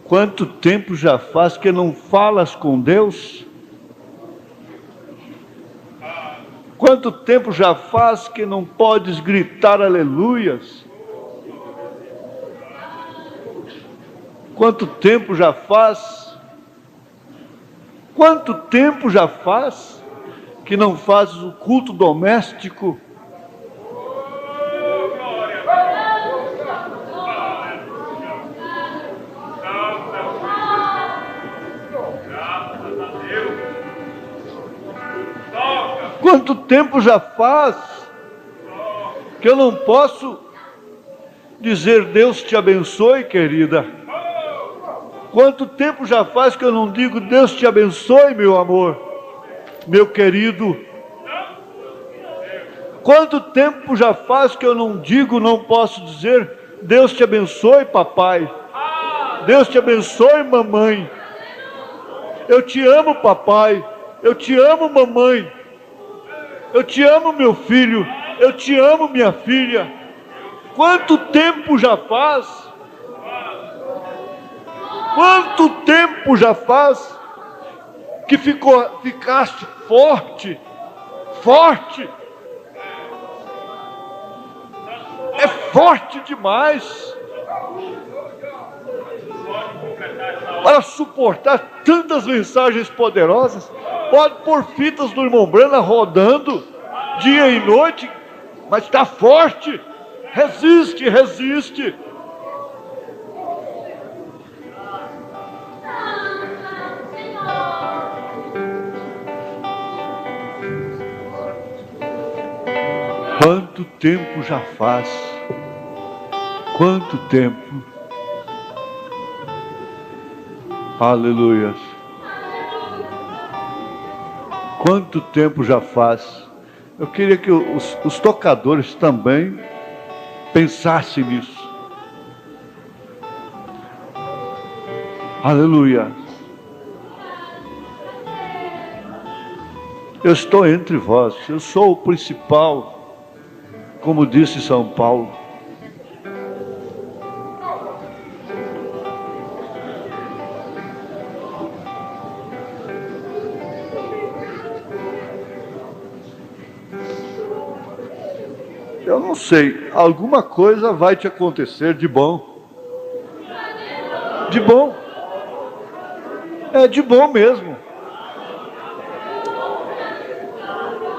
Quanto tempo já faz que não falas com Deus? Quanto tempo já faz que não podes gritar aleluias? Quanto tempo já faz? Quanto tempo já faz que não fazes o culto doméstico? Quanto tempo já faz que eu não posso dizer Deus te abençoe, querida? Quanto tempo já faz que eu não digo Deus te abençoe, meu amor, meu querido? Quanto tempo já faz que eu não digo, não posso dizer Deus te abençoe, papai? Deus te abençoe, mamãe. Eu te amo, papai. Eu te amo, mamãe. Eu te amo, meu filho. Eu te amo, minha filha. Quanto tempo já faz? Quanto tempo já faz que ficaste forte? Forte. É forte demais para suportar tantas mensagens poderosas. Pode pôr fitas do irmão Brana rodando dia e noite, mas está forte. Resiste, resiste. Quanto tempo já faz? Quanto tempo? Aleluias. Quanto tempo já faz? Eu queria que os tocadores também pensassem nisso. Aleluia. Eu estou entre vós, eu sou o principal, como disse São Paulo. Eu não sei, alguma coisa vai te acontecer de bom. De bom. É de bom mesmo.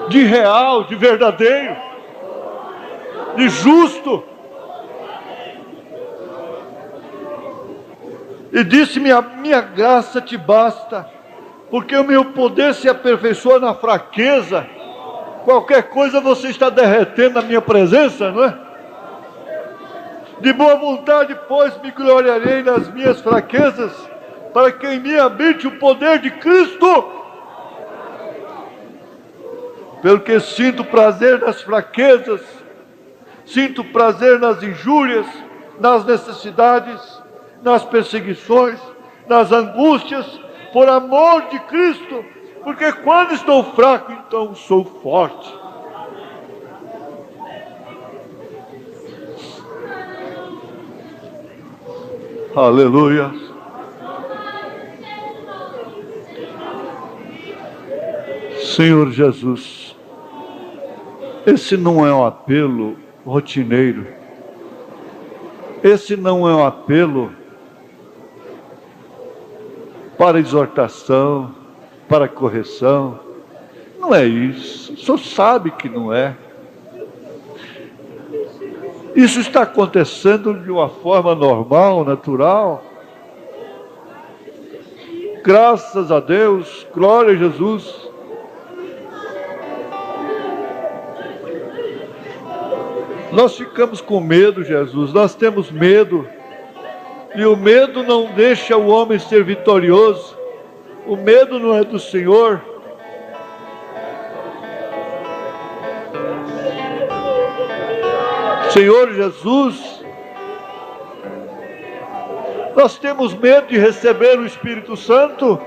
De real, de verdadeiro. De justo. E disse-me, a minha graça te basta, porque o meu poder se aperfeiçoa na fraqueza. Qualquer coisa você está derretendo na minha presença, não é? De boa vontade, pois, me gloriarei nas minhas fraquezas, para que em mim habite o poder de Cristo. Pelo que sinto prazer nas fraquezas, sinto prazer nas injúrias, nas necessidades, nas perseguições, nas angústias, por amor de Cristo. Porque quando estou fraco, então sou forte. Aleluia. Senhor Jesus, esse não é um apelo rotineiro. Esse não é um apelo para exortação, para correção. Não é isso. O Senhor sabe que não é. Isso está acontecendo de uma forma normal, natural. Graças a Deus, glória a Jesus. Nós ficamos com medo, Jesus, nós temos medo. E o medo não deixa o homem ser vitorioso. O medo não é do Senhor. Senhor Jesus, nós temos medo de receber o Espírito Santo.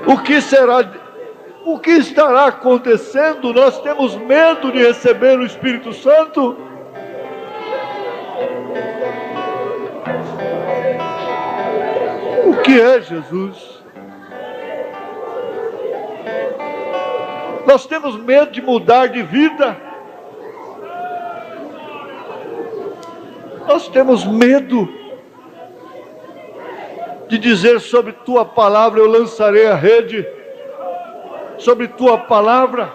O que estará acontecendo? Nós temos medo de receber o Espírito Santo. O que é, Jesus? Nós temos medo de mudar de vida. Nós temos medo de dizer sobre tua palavra eu lançarei a rede. Sobre tua palavra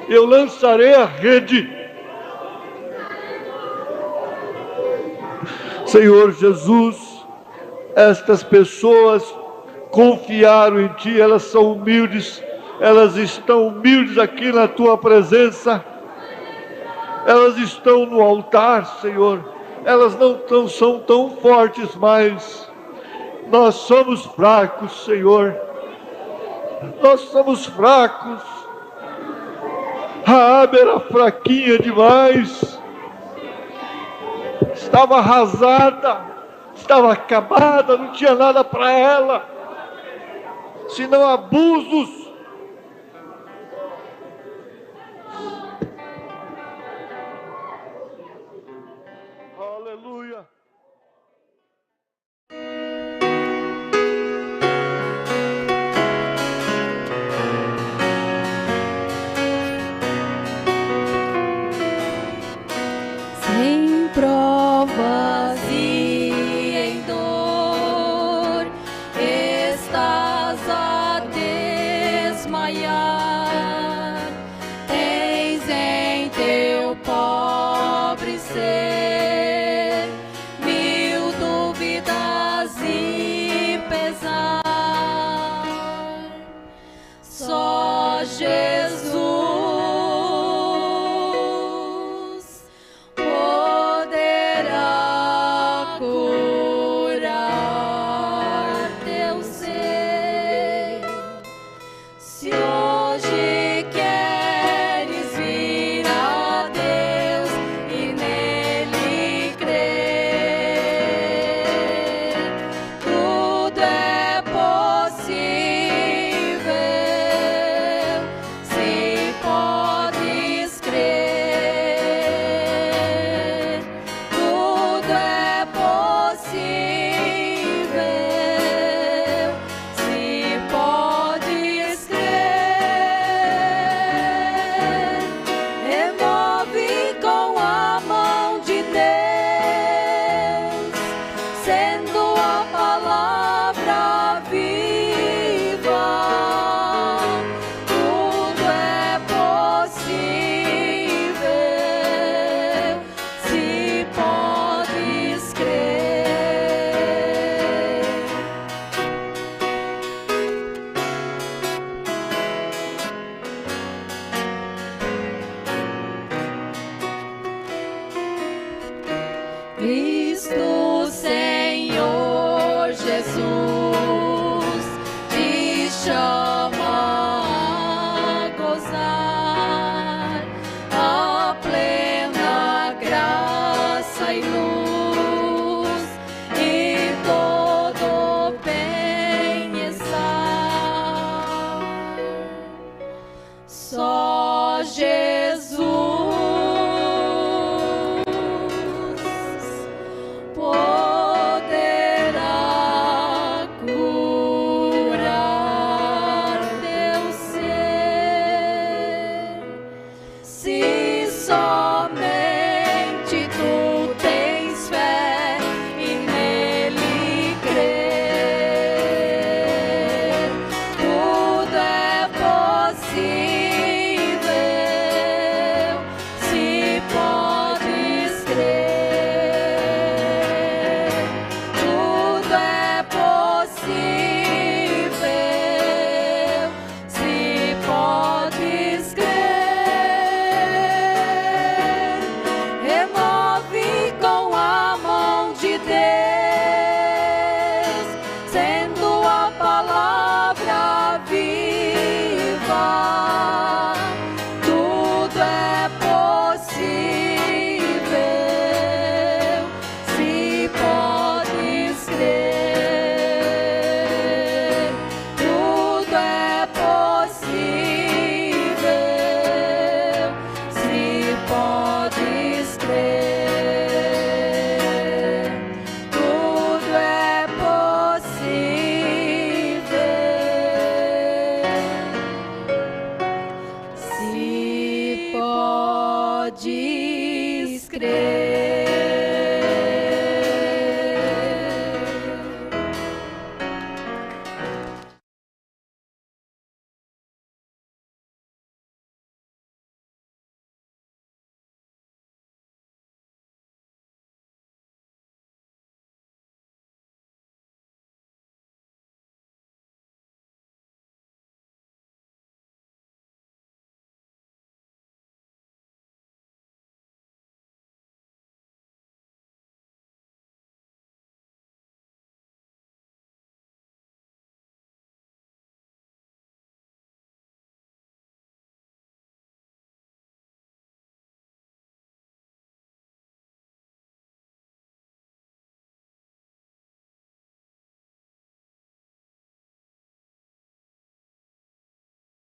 eu lançarei a rede. Senhor Jesus, estas pessoas confiaram em Ti, elas são humildes, elas estão humildes aqui na Tua presença, elas estão no altar, Senhor, elas não são tão fortes mais, nós somos fracos, Senhor, nós somos fracos. Raabe era fraquinha demais, estava arrasada, estava acabada, não tinha nada para ela, senão abusos. Aleluia. Sem provas e em dor, estás a desmaiar. Tens em teu pobre ser mil dúvidas e pesar. Só Jesus poderá curar teu ser. Se hoje queres vir a Deus e nele crer, tudo é possível se podes crer. Tudo é possível se podes crer. Remove com a mão de Deus, sendo a palavra viva. Tudo é possível se podes crer. Cristo Senhor Jesus te chama a gozar a plena graça e luz e todo bem-estar. Só Jesus poderá curar teu ser. Se somente tu tens podes crer.